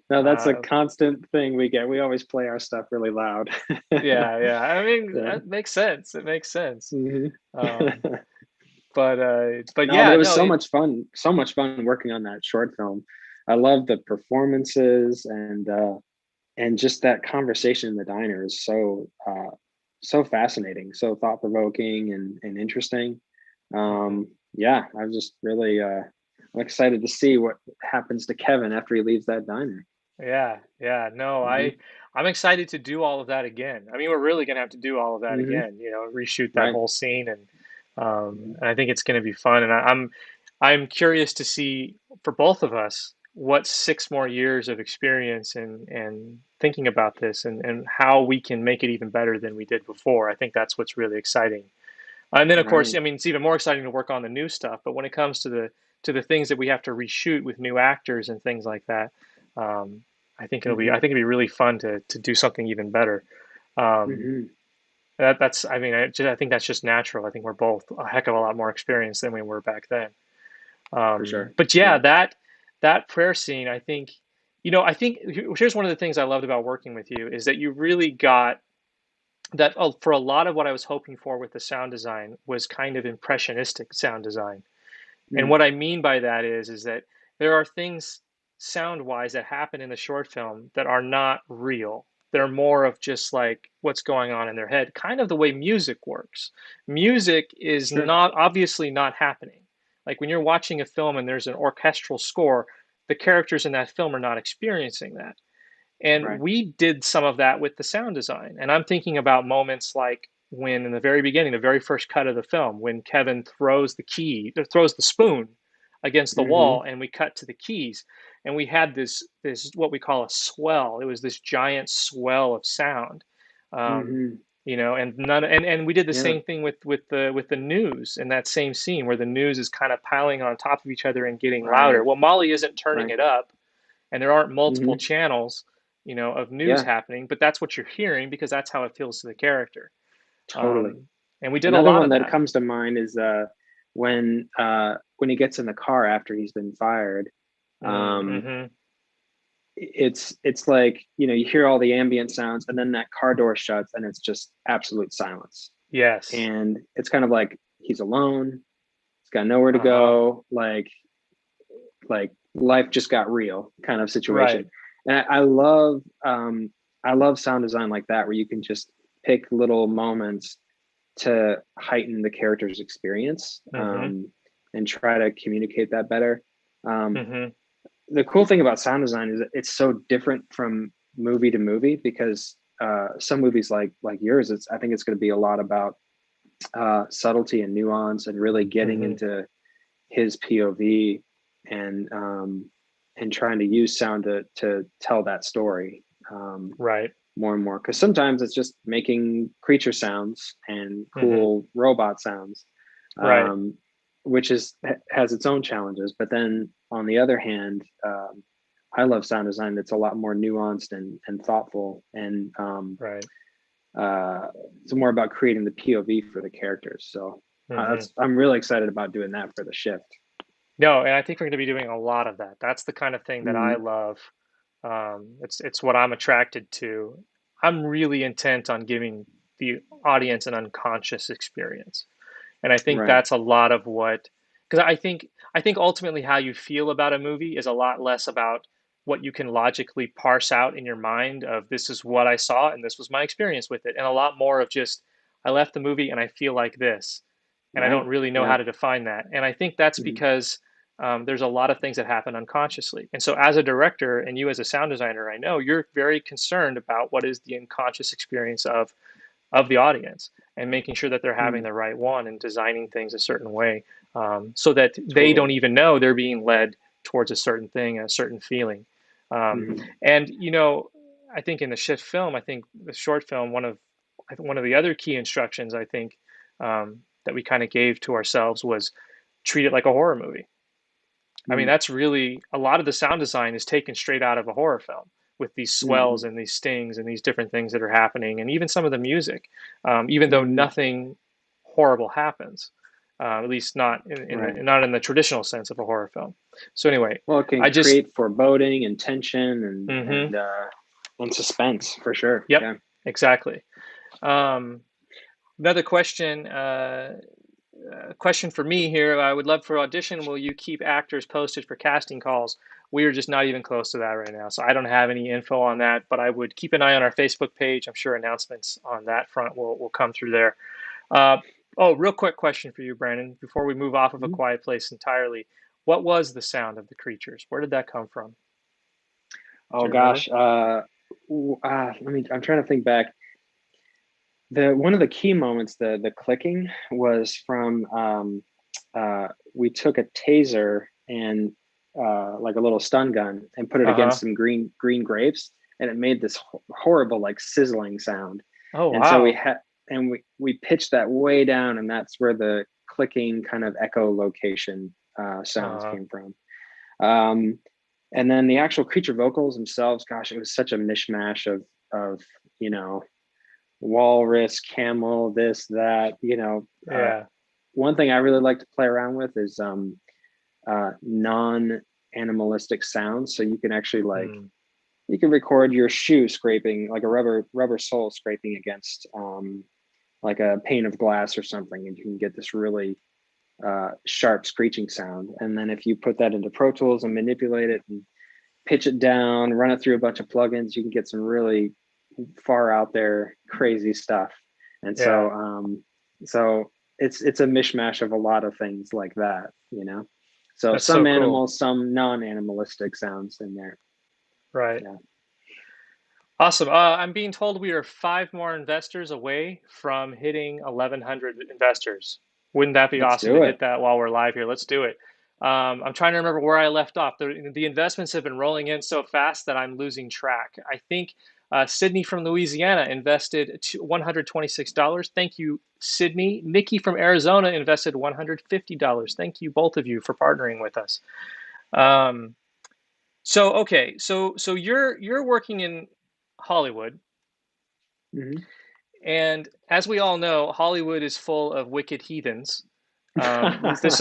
that's a constant thing we get. We always play our stuff really loud. yeah. I mean, that makes sense. It makes sense. But it was so much fun working on that short film. I love the performances and just that conversation in the diner is so fascinating, so thought-provoking and interesting. Yeah, I'm just really I'm excited to see what happens to Kevin after he leaves that diner. Yeah, yeah. No, Hmm. I'm excited to do all of that again. I mean, we're really gonna have to do all of that Hmm. again, reshoot that Right. whole scene, Hmm. and I think it's gonna be fun. And I'm curious to see for both of us what 6 more years of experience and thinking about this and how we can make it even better than we did before. I think that's what's really exciting. And then, of course, Right. I mean, it's even more exciting to work on the new stuff. But when it comes to the things that we have to reshoot with new actors and things like that, um, I Hmm. think it'd be really fun to do something even better. Um, Hmm. that's I mean, I think that's just natural. I think we're both a heck of a lot more experienced than we were back then. For sure. But yeah, Yeah. that prayer scene, I think, I think here's one of the things I loved about working with you is that you really got that for a lot of what I was hoping for with the sound design was kind of impressionistic sound design. And Mm. what I mean by that is that there are things sound wise that happen in the short film that are not real. They're more of just like what's going on in their head, kind of the way music works. Music is Sure. not obviously not happening. Like when you're watching a film and there's an orchestral score, the characters in that film are not experiencing that. And Right. we did some of that with the sound design. And I'm thinking about moments like when, in the very beginning, the very first cut of the film, when Kevin throws the spoon against the Hmm. wall, and we cut to the keys, and we had this what we call a swell. It was this giant swell of sound, um, Hmm. and and we did the Yeah. same thing with the news in that same scene where the news is kind of piling on top of each other and getting louder. Right. Well, Molly isn't turning Right. it up and there aren't multiple Hmm. channels, of news Yeah. happening, but that's what you're hearing because that's how it feels to the character. Totally. And we did a Another lot one of that that. comes to mind is when he gets in the car after he's been fired. Um, Mm-hmm. it's like, you hear all the ambient sounds, and then that car door shuts, and it's just absolute silence. Yes. And it's kind of like he's alone. He's got nowhere to Uh-huh. go. Like life just got real kind of Right. situation. And I love sound design like that, where you can just pick little moments to heighten the character's experience, Mm-hmm. and try to communicate that better. Um, Mm-hmm. the cool thing about sound design is that it's so different from movie to movie, because some movies like yours, I think it's going to be a lot about subtlety and nuance, and really getting Mm-hmm. into his POV, and trying to use sound to tell that story, Right. more and more. Because sometimes it's just making creature sounds and Mm-hmm. cool robot sounds, Right. um, which has its own challenges. But then on the other hand, I love sound design that's a lot more nuanced and thoughtful, and Right. uh, it's more about creating the POV for the characters. So Mm-hmm. I'm really excited about doing that for the shift. No, and I think we're going to be doing a lot of that. That's the kind of thing that I Mm-hmm. love. It's what I'm attracted to. I'm really intent on giving the audience an unconscious experience. And I think Right. that's a lot of what, because I think ultimately how you feel about a movie is a lot less about what you can logically parse out in your mind of this is what I saw and this was my experience with it, and a lot more of just I left the movie and I feel like this, and I don't Right. really know Yeah. how to define that. And I think that's Mm-hmm. because there's a lot of things that happen unconsciously. And so, as a director and you as a sound designer, I know you're very concerned about what is the unconscious experience of the audience and making sure that they're having Mm, the right one and designing things a certain way so that they don't totally. even know they're being led towards a certain thing, a certain feeling. Um, Mm-hmm. and I think in the shift film, I think the short film, one of the other key instructions I think that we kind of gave to ourselves was treat it like a horror movie. I mean, Mm, that's really a lot of the sound design is taken straight out of a horror film with these swells mm-hmm. and these stings and these different things that are happening, and even some of the music, even though Mm-hmm. nothing horrible happens, at least not Right. not in the traditional sense of a horror film. So anyway, Well, it can I just create foreboding and tension and hmm and suspense for sure. yep, Yeah. exactly. Um, Another question. Question for me here. I would love for audition. Will you keep actors posted for casting calls? We are just not even close to that right now. So I don't have any info on that, but I would keep an eye on our Facebook page. I'm sure announcements on that front will come through there. Uh, real quick question for you, Brandon, before we move off of A Mhm. Quiet Place entirely. What was the sound of the creatures? Where did that come from? Do Oh you remember? gosh. I'm trying to think back. One of the key moments, the clicking, was from we took a taser and like a little stun gun and put it Uh-huh. against some green grapes, and it made this horrible like sizzling sound. Oh, And so wow. we pitched that way down, and that's where the clicking kind of echolocation sounds Uh-huh. came from. Um, and then the actual creature vocals themselves, gosh, it was such a mishmash of you know, walrus, camel, this, that, Yeah. one thing I really like to play around with is non-animalistic sounds. So you can actually like, Mm. you can record your shoe scraping, like a rubber sole scraping against like a pane of glass or something, and you can get this really sharp screeching sound. And then if you put that into Pro Tools and manipulate it and pitch it down, run it through a bunch of plugins, you can get some really far out there crazy stuff. And Yeah. so it's a mishmash of a lot of things like that, so That's some so cool. animals, some non-animalistic sounds in there. Right. Yeah. Awesome. I'm being told we are 5 more investors away from hitting 1,100 investors. Wouldn't that be Let's awesome to do hit it. that while we're live here? Let's do it. I'm trying to remember where I left off. The investments have been rolling in so fast that I'm losing track. I think Sydney from Louisiana invested $126. Thank you, Sydney. Nikki from Arizona invested $150. Thank you, both of you, for partnering with us. Um, so okay, so you're working in Hollywood. Mhm. And as we all know, Hollywood is full of wicked heathens. This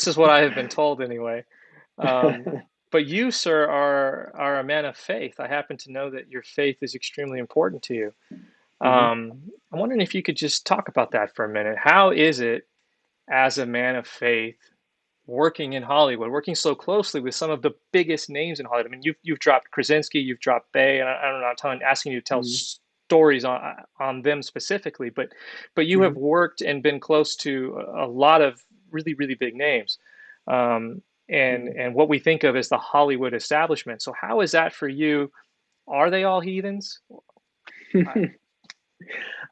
is what I have been told anyway. Um, but you, sir, are a man of faith. I happen to know that your faith is extremely important to you. Mhm. I'm wondering if you could just talk about that for a minute. How is it, as a man of faith, working in Hollywood, working so closely with some of the biggest names in Hollywood? I mean, you've dropped Krasinski, you've dropped Bay, and I'm not asking you to tell Mhm. stories on them specifically, but you have Mhm. worked and been close to a lot of really really big names, Mhm. and what we think of as the Hollywood establishment. So how is that for you? Are they all heathens? I,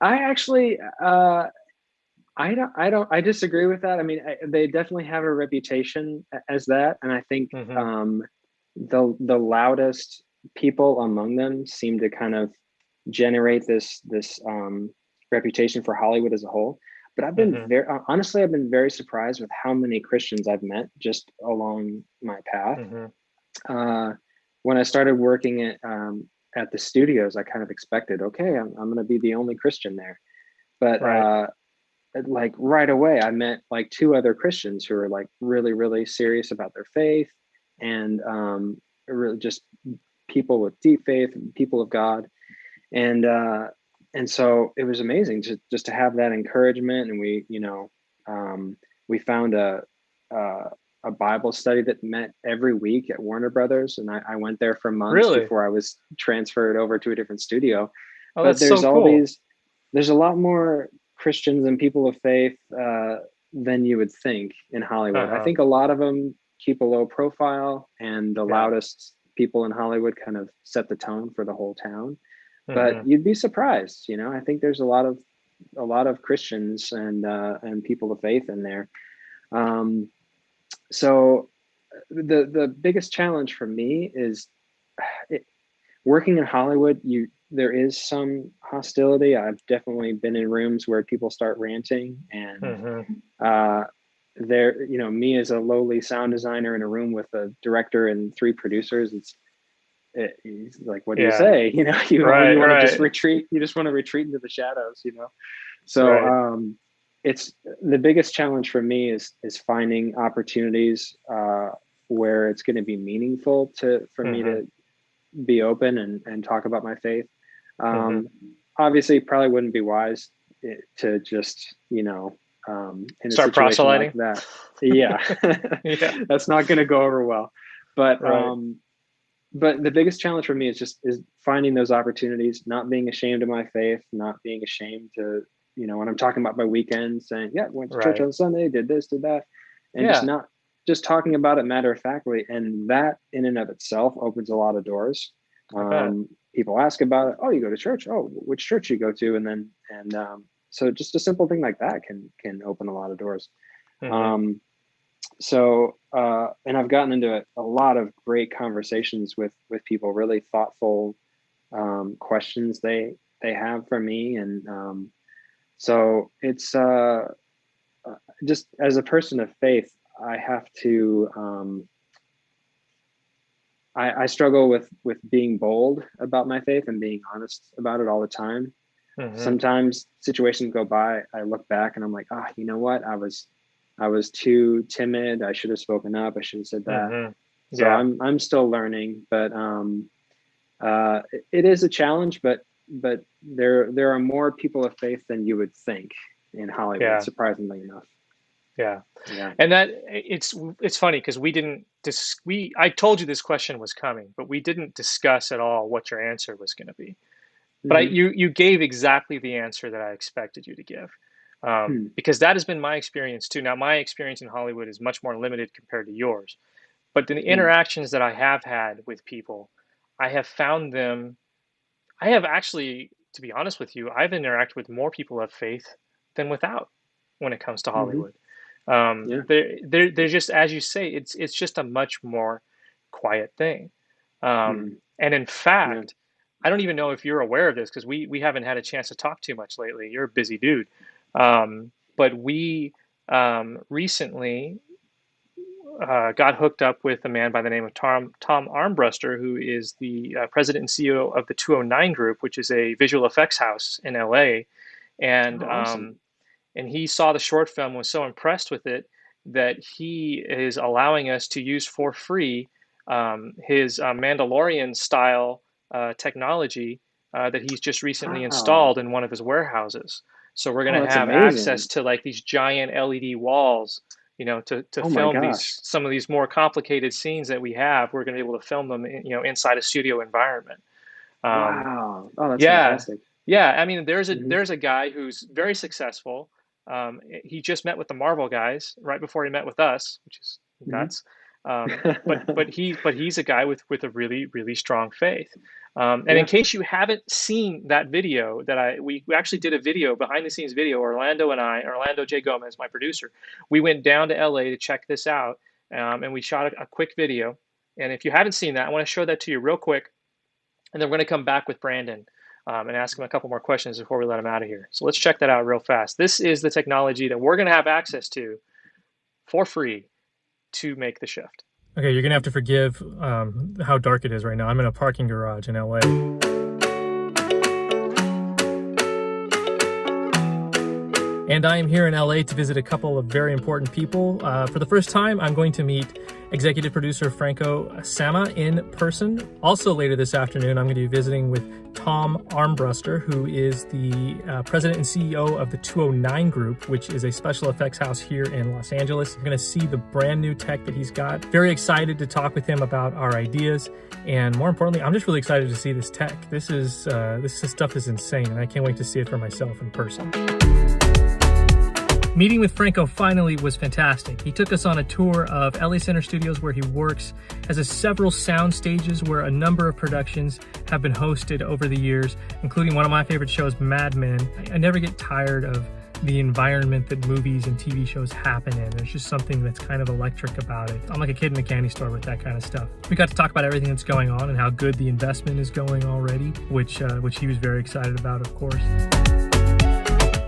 I actually I disagree with that. I mean, they definitely have a reputation as that, and I think mm-hmm, the loudest people among them seem to kind of generate this reputation for Hollywood as a whole. But I've been mm-hmm, very honestly, I've been very surprised with how many Christians I've met just along my path. mm-hmm, Uh, when I started working at the studios, I kind of expected, okay, I'm going to be the only Christian there, but right, like right away I met like two other Christians who are like really really serious about their faith, and really just people with deep faith, people of God. And so it was amazing just to have that encouragement. And we found a a Bible study that met every week at Warner Brothers, and I went there for months really? before I was transferred over to a different studio. Oh, But that's so cool. there's a lot more Christians and people of faith than you would think in Hollywood. I Uh-huh. think a lot of them keep a low profile, and the Yeah. loudest people in Hollywood kind of set the tone for the whole town. But Mm-hmm. you'd be surprised, I think there's a lot of Christians and people of faith in there. Um, so the biggest challenge for me is it, working in Hollywood. There is some hostility. I've definitely been in rooms where people start ranting, and Mm-hmm. uh, me as a lowly sound designer in a room with a director and three producers, he's like, what do you Yeah. say? Right, You want to just right, retreat. You just want to retreat into the shadows. So right. it's the biggest challenge for me is finding opportunities where it's going to be meaningful for me Mm-hmm. to be open and talk about my faith. Mm-hmm. Um, Obviously, probably wouldn't be wise to just, in a Start situation like proselyting. that. Yeah, Yeah, that's not going to go over well. But right. but the biggest challenge for me is finding those opportunities, not being ashamed of my faith, not being ashamed to, when I'm talking about my weekend, saying, yeah, went to church Right. on Sunday, did this, did that, and Yeah. just talking about it matter of factly. And that in and of itself opens a lot of doors. People ask about it. Oh, you go to church? Oh, which church you go to? So just a simple thing like that can open a lot of doors. Mm-hmm. And I've gotten into a lot of great conversations with people, really thoughtful questions they have for me. And so it's just as a person of faith, I have to, I struggle with being bold about my faith and being honest about it all the time. Mm-hmm. Sometimes situations go by, I look back and I'm like, you know what? I was too timid. I should have spoken up. I should have said that. Mm-hmm. So I'm still learning, but it is a challenge, but there are more people of faith than you would think in Hollywood, surprisingly enough. Yeah. And that it's funny because I told you this question was coming, but we didn't discuss at all what your answer was going to be. But you gave exactly the answer that I expected you to give, because that has been my experience too. Now, my experience in Hollywood is much more limited compared to yours, but the interactions that I have had with people, I have found them. I have actually, to be honest with you, I've interacted with more people of faith than without when it comes to Hollywood. They're just, as you say, it's just a much more quiet thing. And in fact, I don't even know if you're aware of this because we haven't had a chance to talk too much lately. You're a busy dude. But we recently got hooked up with a man by the name of Tom Armbruster, who is the president and CEO of the 209 Group, which is a visual effects house in LA. And awesome. And he saw the short film, was so impressed with it that he is allowing us to use for free his Mandalorian style technology that he's just recently installed in one of his warehouses. So we're going to have access to like these giant LED walls, to film some of these more complicated scenes that we have. We're going to be able to film them, inside a studio environment. Wow! Oh, that's fantastic. Yeah, I mean, there's a guy who's very successful. He just met with the Marvel guys right before he met with us, which is nuts. But he's a guy with a really, really strong faith. And in case you haven't seen that video we actually did a video, behind the scenes video, Orlando J. Gomez, my producer, we went down to LA to check this out. And we shot a quick video. And if you haven't seen that, I want to show that to you real quick. And then we're going to come back with Brandon and ask him a couple more questions before we let him out of here. So let's check that out real fast. This is the technology that we're going to have access to for free to make the shift. Okay, you're going to have to forgive how dark it is right now. I'm in a parking garage in LA. And I am here in LA to visit a couple of very important people. For the first time, I'm going to meet executive producer Franco Sama in person. Also later this afternoon, I'm going to be visiting with Tom Armbruster, who is the president and CEO of the 209 Group, which is a special effects house here in Los Angeles. I'm going to see the brand new tech that he's got. Very excited to talk with him about our ideas. And more importantly, I'm just really excited to see this tech. This stuff is insane, and I can't wait to see it for myself in person. Meeting with Franco finally was fantastic. He took us on a tour of LA Center Studios where he works, has several sound stages where a number of productions have been hosted over the years, including one of my favorite shows, Mad Men. I never get tired of the environment that movies and TV shows happen in. There's just something that's kind of electric about it. I'm like a kid in a candy store with that kind of stuff. We got to talk about everything that's going on and how good the investment is going already, which he was very excited about, of course.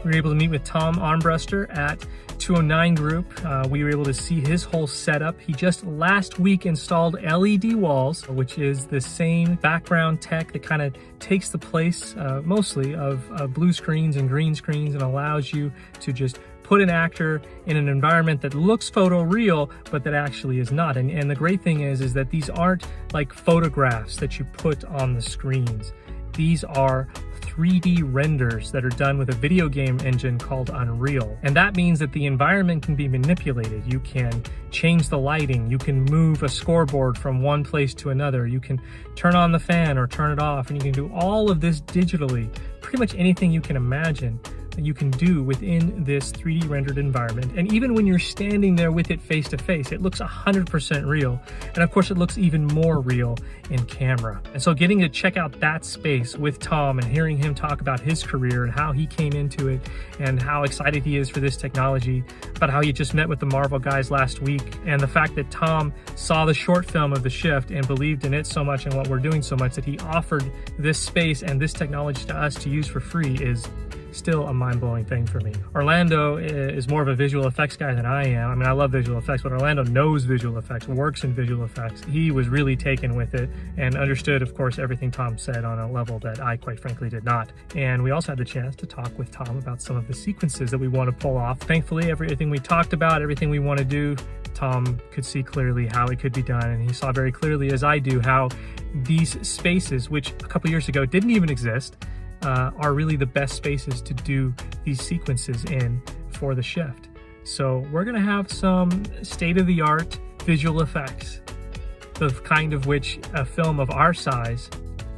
We were able to meet with Tom Armbruster at 209 Group. We were able to see his whole setup. He just last week installed LED walls, which is the same background tech that kind of takes the place mostly of blue screens and green screens and allows you to just put an actor in an environment that looks photoreal, but that actually is not. And the great thing is that these aren't like photographs that you put on the screens. These are 3D renders that are done with a video game engine called Unreal. And that means that the environment can be manipulated. You can change the lighting. You can move a scoreboard from one place to another. You can turn on the fan or turn it off. And you can do all of this digitally. Pretty much anything you can imagine that you can do within this 3D rendered environment. And even when you're standing there with it face to face, it looks 100% real. And of course, it looks even more real in camera. And so getting to check out that space with Tom and hearing him talk about his career and how he came into it and how excited he is for this technology, about how he just met with the Marvel guys last week, and the fact that Tom saw the short film of The Shift and believed in it so much and what we're doing so much that he offered this space and this technology to us to use for free is still a mind-blowing thing for me. Orlando is more of a visual effects guy than I am. I mean, I love visual effects, but Orlando knows visual effects, works in visual effects. He was really taken with it and understood, of course, everything Tom said on a level that I quite frankly did not. And we also had the chance to talk with Tom about some of the sequences that we want to pull off. Thankfully, everything we talked about, everything we want to do, Tom could see clearly how it could be done, and he saw very clearly, as I do, how these spaces, which a couple years ago didn't even exist, are really the best spaces to do these sequences in for The Shift. So we're going to have some state-of-the-art visual effects, the kind of which a film of our size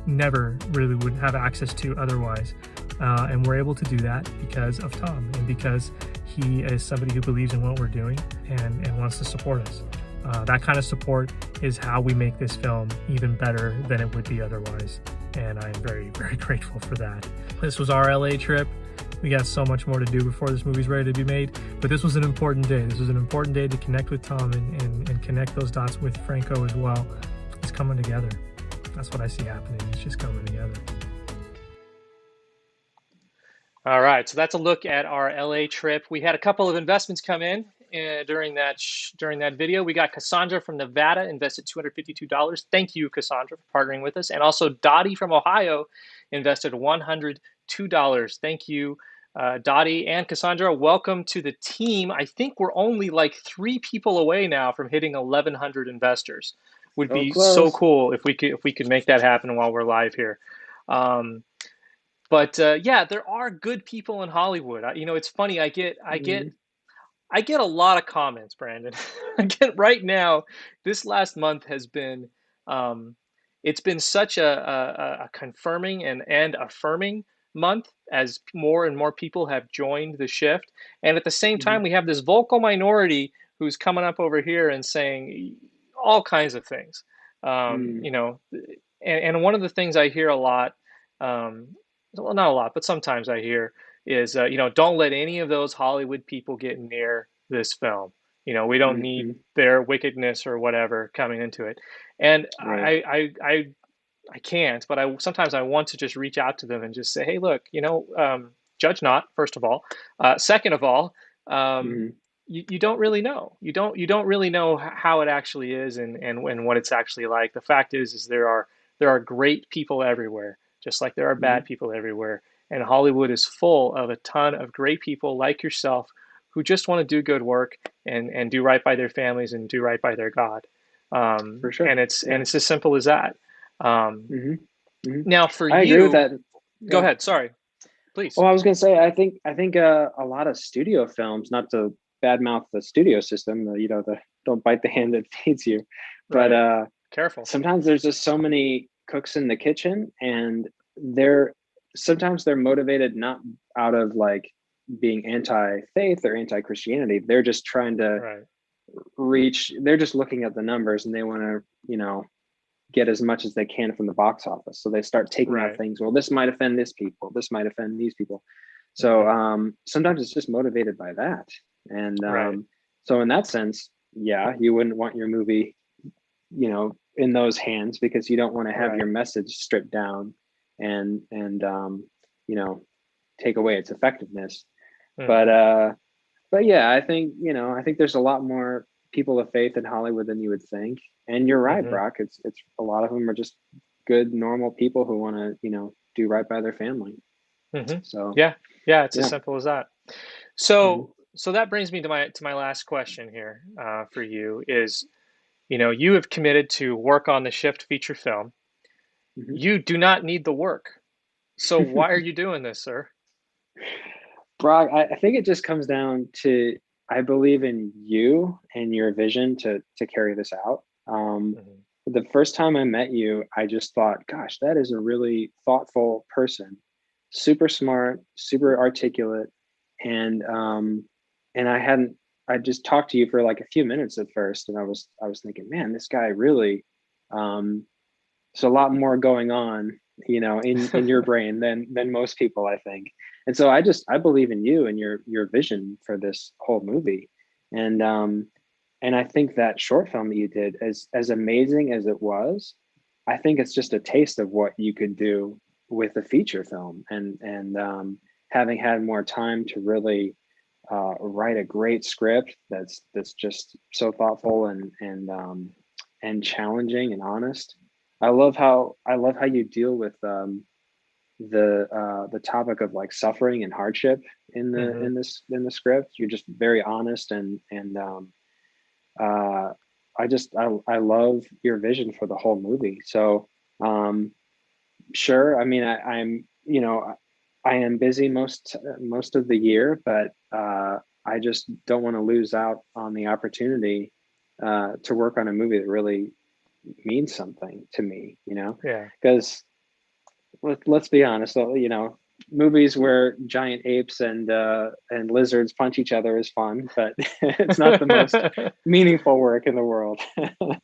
never really would have access to otherwise. And we're able to do that because of Tom and because he is somebody who believes in what we're doing and wants to support us. That kind of support is how we make this film even better than it would be otherwise. And I'm very, very grateful for that. This was our LA trip. We got so much more to do before this movie's ready to be made, but this was an important day. This was an important day to connect with Tom and connect those dots with Franco as well. It's coming together. That's what I see happening. It's just coming together. All right, so that's a look at our LA trip. We had a couple of investments come in during that video. We got Cassandra from Nevada invested $252. Thank you, Cassandra, for partnering with us. And also Dottie from Ohio invested $102. Thank you, Dottie and Cassandra. Welcome to the team. I think we're only like 3 people away now from hitting 1,100 investors. Would be so cool if we could make that happen while we're live here. But yeah, there are good people in Hollywood. You know, it's funny. I get a lot of comments, Brandon. Right now, this last month has been, it's been such a confirming and affirming month as more and more people have joined the shift. And at the same time, we have this vocal minority who's coming up over here and saying all kinds of things. You know, and one of the things I hear a lot, well, not a lot, but sometimes I hear is, you know, don't let any of those Hollywood people get near this film. You know, we don't need their wickedness or whatever coming into it. And I can't, but sometimes I want to just reach out to them and just say, hey, look, you know, judge not, first of all. Second of all, you don't really know. You don't really know how it actually is and what it's actually like. The fact is there are great people everywhere, just like there are bad people everywhere. And Hollywood is full of a ton of great people like yourself who just want to do good work and do right by their families and do right by their God. For sure. And it's as simple as that. Now for I agree with that. Go ahead. Sorry, please. Well, I was going to say, I think a lot of studio films, not to badmouth the studio system, you know, don't bite the hand that feeds you, but careful. Sometimes there's just so many cooks in the kitchen, and sometimes they're motivated not out of like being anti-faith or anti-Christianity. They're just trying to they're just looking at the numbers and they want to, you know, get as much as they can from the box office. So they start taking out things. Well, this might offend this people. This might offend these people. So sometimes it's just motivated by that. And so in that sense, yeah, you wouldn't want your movie, you know, in those hands, because you don't want to have your message stripped down and you know, take away its effectiveness. But yeah, I think there's a lot more people of faith in Hollywood than you would think. And you're right, Brock. It's a lot of them are just good, normal people who want to, you know, do right by their family. So yeah, it's as simple as that. So that brings me to my last question here for you is, you know, you have committed to work on the Shift feature film. You do not need the work. So why are you doing this, sir? Brock, I think it just comes down to, I believe in you and your vision to carry this out. The first time I met you, I just thought, gosh, that is a really thoughtful person. super smart, super articulate, and I just talked to you for like a few minutes at first, and I was thinking, man, this guy really, um, there's a lot more going on, in your brain than most people, I think. And so I believe in you and your vision for this whole movie. And and I think that short film that you did, as amazing as it was, I think it's just a taste of what you could do with a feature film. And having had more time to really write a great script that's just so thoughtful and challenging and honest. I love how you deal with the topic of like suffering and hardship Hmm. in the script. You're just very honest and uh, I love your vision for the whole movie. So um, sure, I mean I'm I am busy most of the year, but I just don't want to lose out on the opportunity to work on a movie that really means something to me, Yeah. because let's be honest, movies where giant apes and lizards punch each other is fun, but it's not the most meaningful work in the world.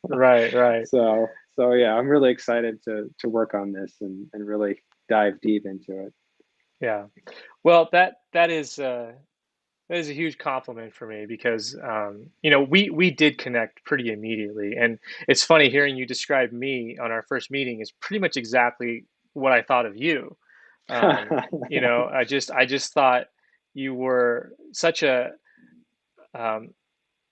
Right, right. So yeah, I'm really excited to work on this and really dive deep into it. Yeah. Well, that is a huge compliment for me because we did connect pretty immediately, and it's funny hearing you describe me on our first meeting is pretty much exactly what I thought of you. I just thought you were such a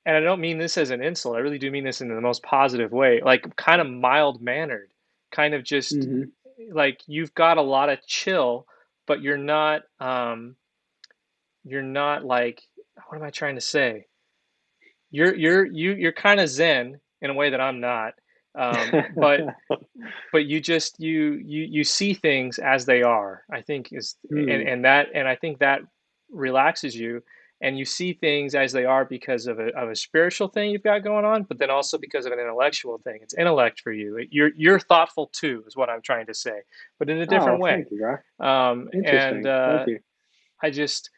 and I don't mean this as an insult. I really do mean this in the most positive way, like kind of mild mannered, kind of just Hmm. like you've got a lot of chill, but you're not like, what am I trying to say? You're kind of zen in a way that I'm not. But you see things as they are. I think is Hmm. and I think that relaxes you, and you see things as they are because of a spiritual thing you've got going on, but then also because of an intellectual thing. It's intellect for you. You're thoughtful too, is what I'm trying to say, but in a different Oh, way. thank you, Rock. And Interesting. Thank you. I just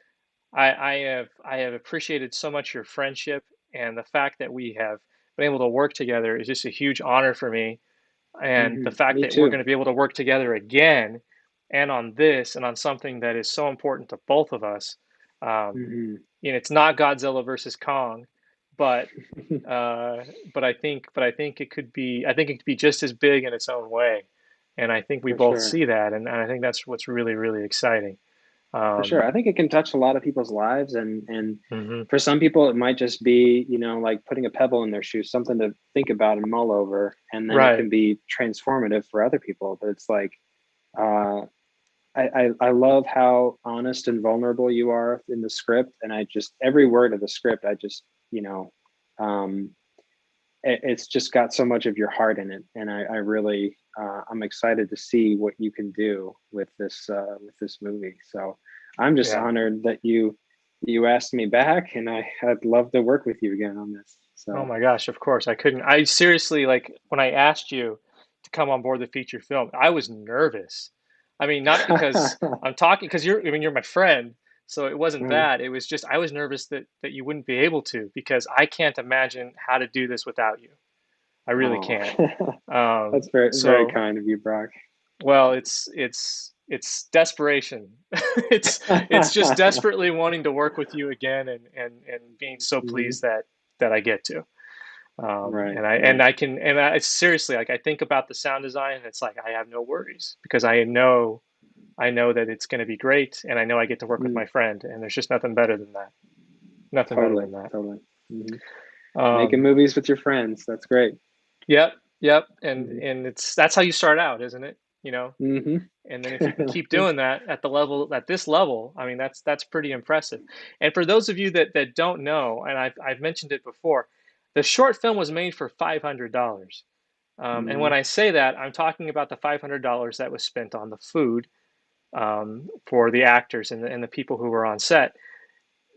I have appreciated so much your friendship, and the fact that we have been able to work together is just a huge honor for me. And the fact Me that we're going too. to be able to work together again, and on this, and on something that is so important to both of us. Um, Hmm. it's not Godzilla versus Kong, but uh, but I think it could be. I think it could be just as big in its own way, and I think we For both sure. see that, and I think that's what's really really exciting. For sure. Um, I think it can touch a lot of people's lives, and mhm. for some people it might just be, like putting a pebble in their shoe, something to think about and mull over, and then it Right. can be transformative for other people. But it's like uh I love how honest and vulnerable you are in the script, and I just every word of the script, I just, um it's just got so much of your heart in it, and I really I'm excited to see what you can do with this movie. So I'm just Yeah. honored that you asked me back, and I'd love to work with you again on this. Oh So my gosh, of course. I couldn't. I seriously, like, when I asked you to come on board the feature film, I was nervous. I mean, not because I'm talking, because I mean, you're my friend, so it wasn't right. that. It was just I was nervous that you wouldn't be able to, because I can't imagine how to do this without you. I really Oh, can't. that's very So, kind of you, Brock. well, it's desperation. It's just desperately wanting to work with you again, and being so Hmm. pleased that I get to. Right, And right. I seriously, like, I think about the sound design, and it's like I have no worries because I know that it's going to be great, and I know I get to work with Mm, my friend, and there's just nothing better than that. Nothing better totally, than that. totally. Hmm. Making Um, movies with your friends, that's great. yep, yep, and Hmm. that's how you start out, isn't it? You know, Hmm. and then if you can keep doing that at this level, I mean, that's pretty impressive. And for those of you that don't know, and I've mentioned it before, the short film was made for $500. And when Hmm. I say that, I'm talking about the $500 that was spent on the food, for the actors and the people who were on set.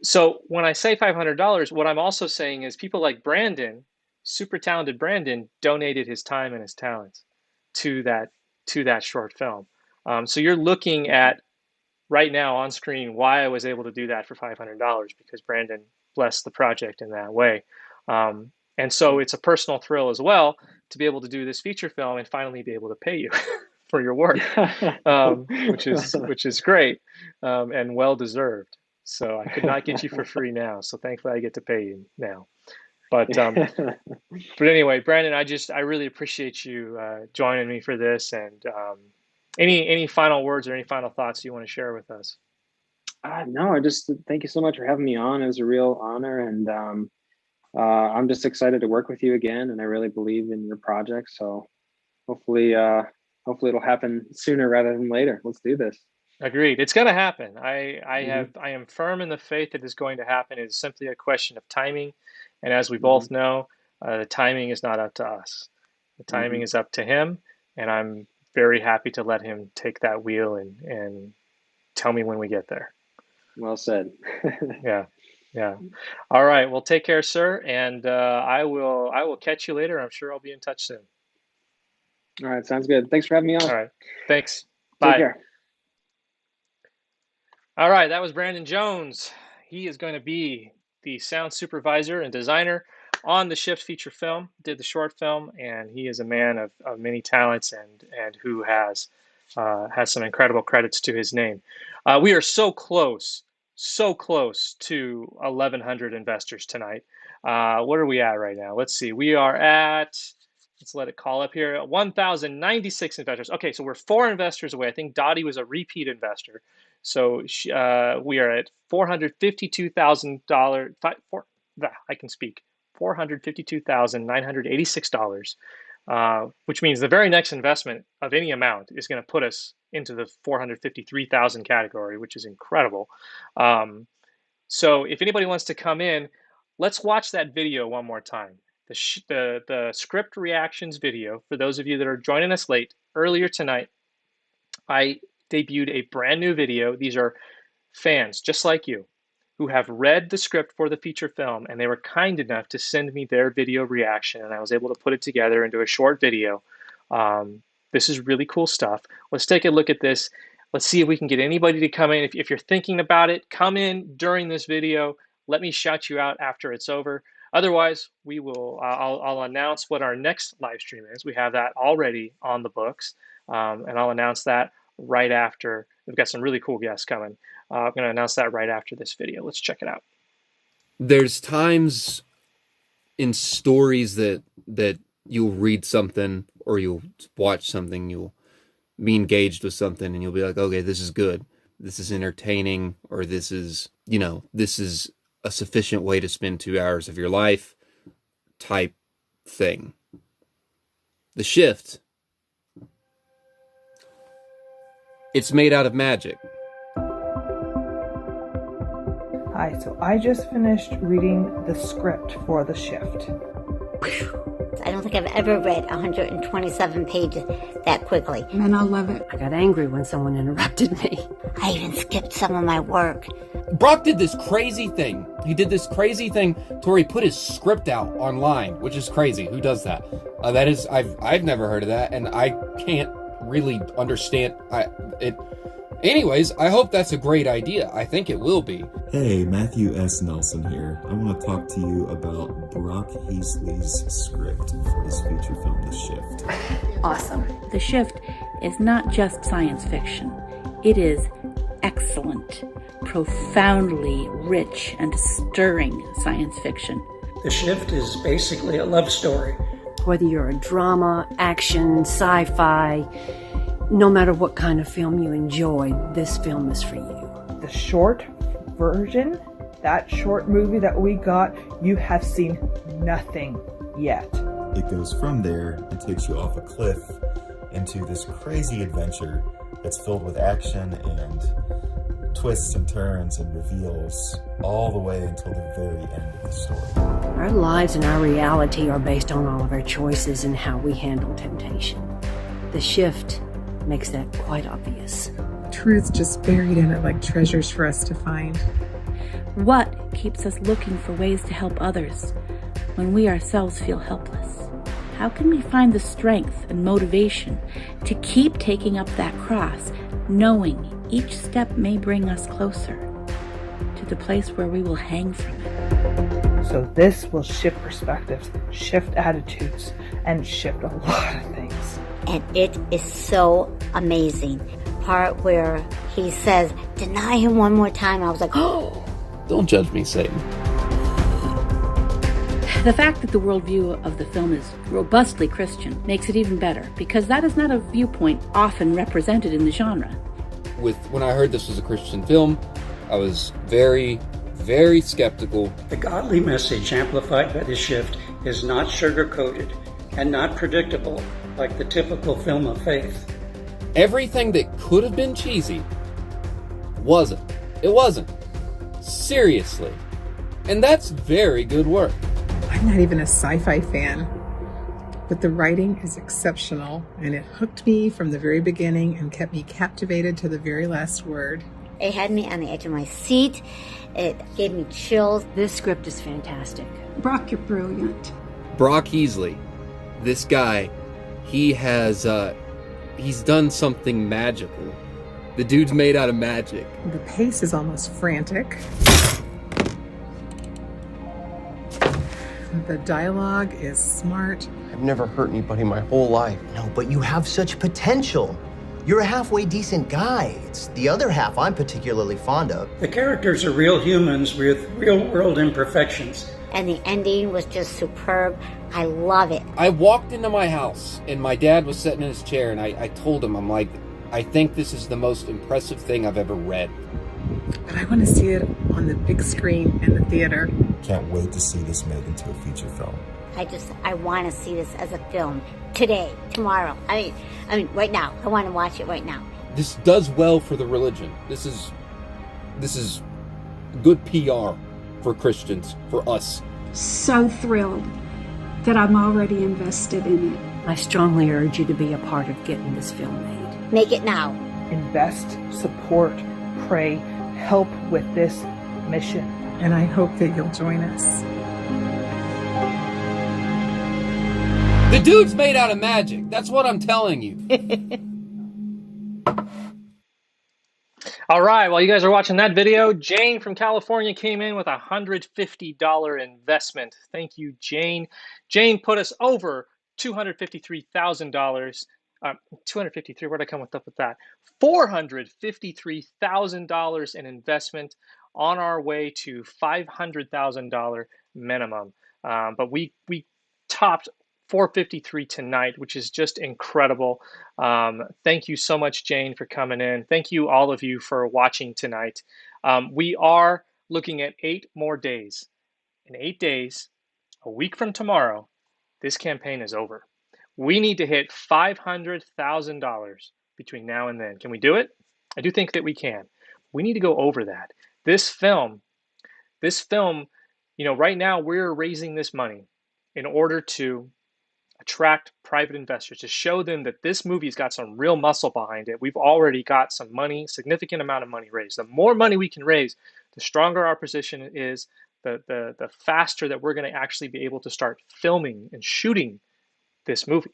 So when I say $500, what I'm also saying is people like Brandon, super talented Brandon, donated his time and his talents to that to that short film. So you're looking Hmm. at right now on screen why I was able to do that for $500, because Brandon blessed the project in that way. And so it's a personal thrill as well to be able to do this feature film and finally be able to pay you for your work, which is great, and well deserved. So I could not get you for free now. So thankfully I get to pay you now. But anyway, Brandon, I really appreciate you joining me for this. And any final words or any final thoughts you want to share with us? No, I just thank you so much for having me on. It was a real honor, and I'm just excited to work with you again. And I really believe in your project. So hopefully it'll happen sooner rather than later. Let's do this. Agreed. It's going to happen. I am firm in the faith that it's going to happen. It's simply a question of timing. And as we both know, the timing is not up to us. The timing is up to him. And I'm very happy to let him take that wheel and tell me when we get there. Well said. Yeah. All right. Well, take care, sir. And I will catch you later. I'm sure I'll be in touch soon. All right. Sounds good. Thanks for having me on. All right. Thanks. Bye. Take care. All right. That was Brandon Jones. He is going to be the sound supervisor and designer on the Shift feature film, did the short film, and he is a man of many talents and who has some incredible credits to his name. We are so close to 1,100 investors tonight. What are we at right now? Let's see. We are at, let's let it call up here, 1,096 investors. Okay, so we're 4 investors away. I think Dottie was a repeat investor. So we are at $452,000. I can speak. $452,986, which means the very next investment of any amount is going to put us into the 453,000 category, which is incredible. So if anybody wants to come in, let's watch that video one more time. The script reactions video, for those of you that are joining us late, earlier tonight, I debuted a brand new video. These are fans just like you who have read the script for the feature film, and they were kind enough to send me their video reaction, and I was able to put it together into a short video. This is really cool stuff. Let's take a look at this. Let's see if we can get anybody to come in. If you're thinking about it, come in during this video. Let me shout you out after it's over. Otherwise, we will. I'll announce what our next live stream is. We have that already on the books, and I'll announce that right after. We've got some really cool guests coming. I'm going to announce that right after this video. Let's check it out. There's times in stories that you'll read something or you'll watch something, you'll be engaged with something, and you'll be like, okay, this is good. This is entertaining, or this is a sufficient way to spend 2 hours of your life type thing. The Shift, it's made out of magic. Hi, so I just finished reading the script for The Shift. I don't think I've ever read 127 pages that quickly. And I love it. I got angry when someone interrupted me. I even skipped some of my work. Brock did this crazy thing. He did this crazy thing to where he put his script out online, which is crazy. Who does that? That is, I've never heard of that, and I can't really understand it. Anyways, I hope that's a great idea. I think it will be. Hey, Matthew S. Nelson here. I want to talk to you about Brock Heasley's script for his feature film, The Shift. Awesome. The Shift is not just science fiction. It is excellent, profoundly rich and stirring science fiction. The Shift is basically a love story. Whether you're a drama, action, sci-fi, no matter what kind of film you enjoy, this film is for you. The short version, that short movie that we got, you have seen nothing yet. It goes from there and takes you off a cliff into this crazy adventure that's filled with action and twists and turns and reveals all the way until the very end of the story. Our lives and our reality are based on all of our choices and how we handle temptation. The Shift makes that quite obvious. Truth just buried in it like treasures for us to find. What keeps us looking for ways to help others when we ourselves feel helpless? How can we find the strength and motivation to keep taking up that cross, knowing each step may bring us closer to the place where we will hang from it. So this will shift perspectives, shift attitudes, and shift a lot of things. And it is so amazing. Part where he says, deny him one more time. I was like, oh. Don't judge me, Satan. The fact that the worldview of the film is robustly Christian makes it even better, because that is not a viewpoint often represented in the genre. When I heard this was a Christian film, I was very, very skeptical. The godly message amplified by the shift is not sugar-coated and not predictable like the typical film of faith. Everything that could have been cheesy wasn't. It wasn't. Seriously. And that's very good work. I'm not even a sci-fi fan, but the writing is exceptional, and it hooked me from the very beginning and kept me captivated to the very last word. It had me on the edge of my seat. It gave me chills. This script is fantastic. Brock, you're brilliant. Brock Heasley, this guy, he's done something magical. The dude's made out of magic. The pace is almost frantic. The dialogue is smart. I've never hurt anybody my whole life. No, but you have such potential. You're a halfway decent guy. It's the other half I'm particularly fond of. The characters are real humans with real-world imperfections. And the ending was just superb. I love it. I walked into my house, and my dad was sitting in his chair, and I told him, I'm like, I think this is the most impressive thing I've ever read. But I want to see it on the big screen in the theater. Can't wait to see this made into a feature film. I want to see this as a film today, tomorrow. I mean, right now. I want to watch it right now. This does well for the religion. This is good PR for Christians, for us. So thrilled that I'm already invested in it. I strongly urge you to be a part of getting this film made. Make it now. Invest, support, pray, help with this mission. And I hope that you'll join us. The dude's made out of magic. That's what I'm telling you. All right, while you guys are watching that video, Jane from California came in with a $150 investment. Thank you, Jane. Jane put us over $253,000. 253, where'd I come up with that? $453,000 in investment on our way to $500,000 minimum. But we topped 453 tonight, which is just incredible. Thank you so much, Jane, for coming in. Thank you, all of you, for watching tonight. We are looking at 8 more days. In 8 days, a week from tomorrow, this campaign is over. We need to hit $500,000 between now and then. Can we do it? I do think that we can. We need to go over that. This film, right now we're raising this money in order to attract private investors, to show them that this movie's got some real muscle behind it. We've already got some money, significant amount of money raised. The more money we can raise, the stronger our position is, the faster that we're going to actually be able to start filming and shooting this movie.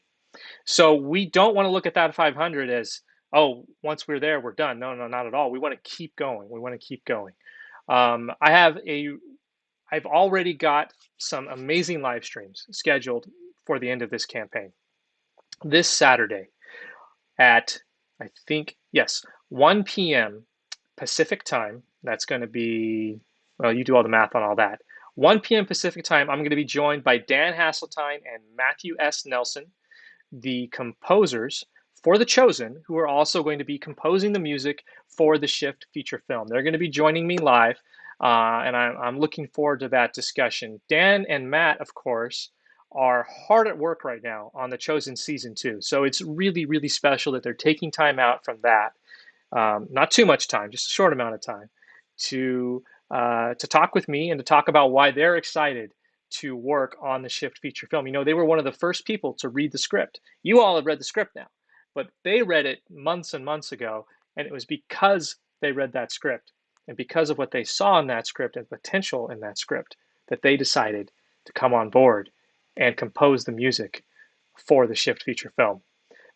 So we don't want to look at that 500 as, oh, once we're there, we're done. No, not at all. We want to keep going. I've already got some amazing live streams scheduled for the end of this campaign. This Saturday at, 1 p.m. Pacific time. That's going to be, well, you do all the math on all that. 1 p.m. Pacific time, I'm going to be joined by Dan Hasseltine and Matthew S. Nelson, the composers for The Chosen, who are also going to be composing the music for the Shift feature film. They're going to be joining me live, and I'm looking forward to that discussion. Dan and Matt, of course, are hard at work right now on The Chosen Season 2. So it's really, really special that they're taking time out from that. Not too much time, just a short amount of time, to talk with me and to talk about why they're excited to work on the Shift feature film. They were one of the first people to read the script. You all have read the script now, but they read it months and months ago, and it was because they read that script and because of what they saw in that script and potential in that script that they decided to come on board and compose the music for the Shift feature film.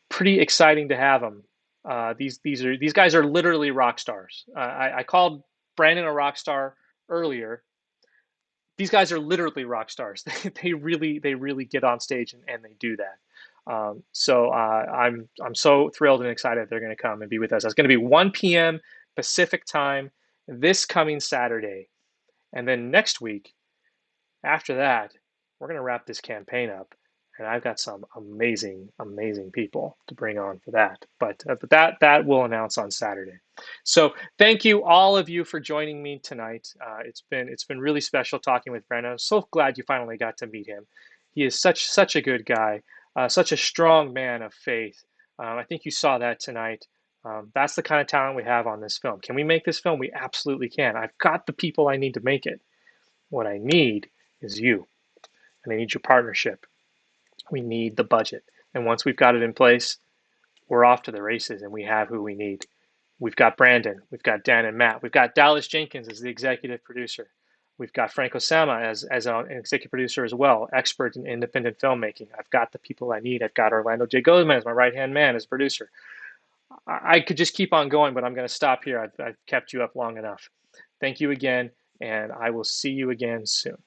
Pretty exciting to have them These guys are literally rock stars. I called Brandon a rock star earlier. These guys are literally rock stars. They really get on stage and they do that. I'm so thrilled and excited they're going to come and be with us. It's going to be 1 p.m. Pacific time this coming Saturday, and then next week after that, we're going to wrap this campaign up. And I've got some amazing, amazing people to bring on for that. But that will announce on Saturday. So thank you all of you for joining me tonight. It's been really special talking with Brennan. I'm so glad you finally got to meet him. He is such a good guy, such a strong man of faith. I think you saw that tonight. That's the kind of talent we have on this film. Can we make this film? We absolutely can. I've got the people I need to make it. What I need is you, and I need your partnership. We need the budget. And once we've got it in place, we're off to the races and we have who we need. We've got Brandon, we've got Dan and Matt, we've got Dallas Jenkins as the executive producer. We've got Franco Sama as an executive producer as well, expert in independent filmmaking. I've got the people I need. I've got Orlando J. Gozman as my right-hand man as producer. I could just keep on going, but I'm going to stop here. I've kept you up long enough. Thank you again, and I will see you again soon.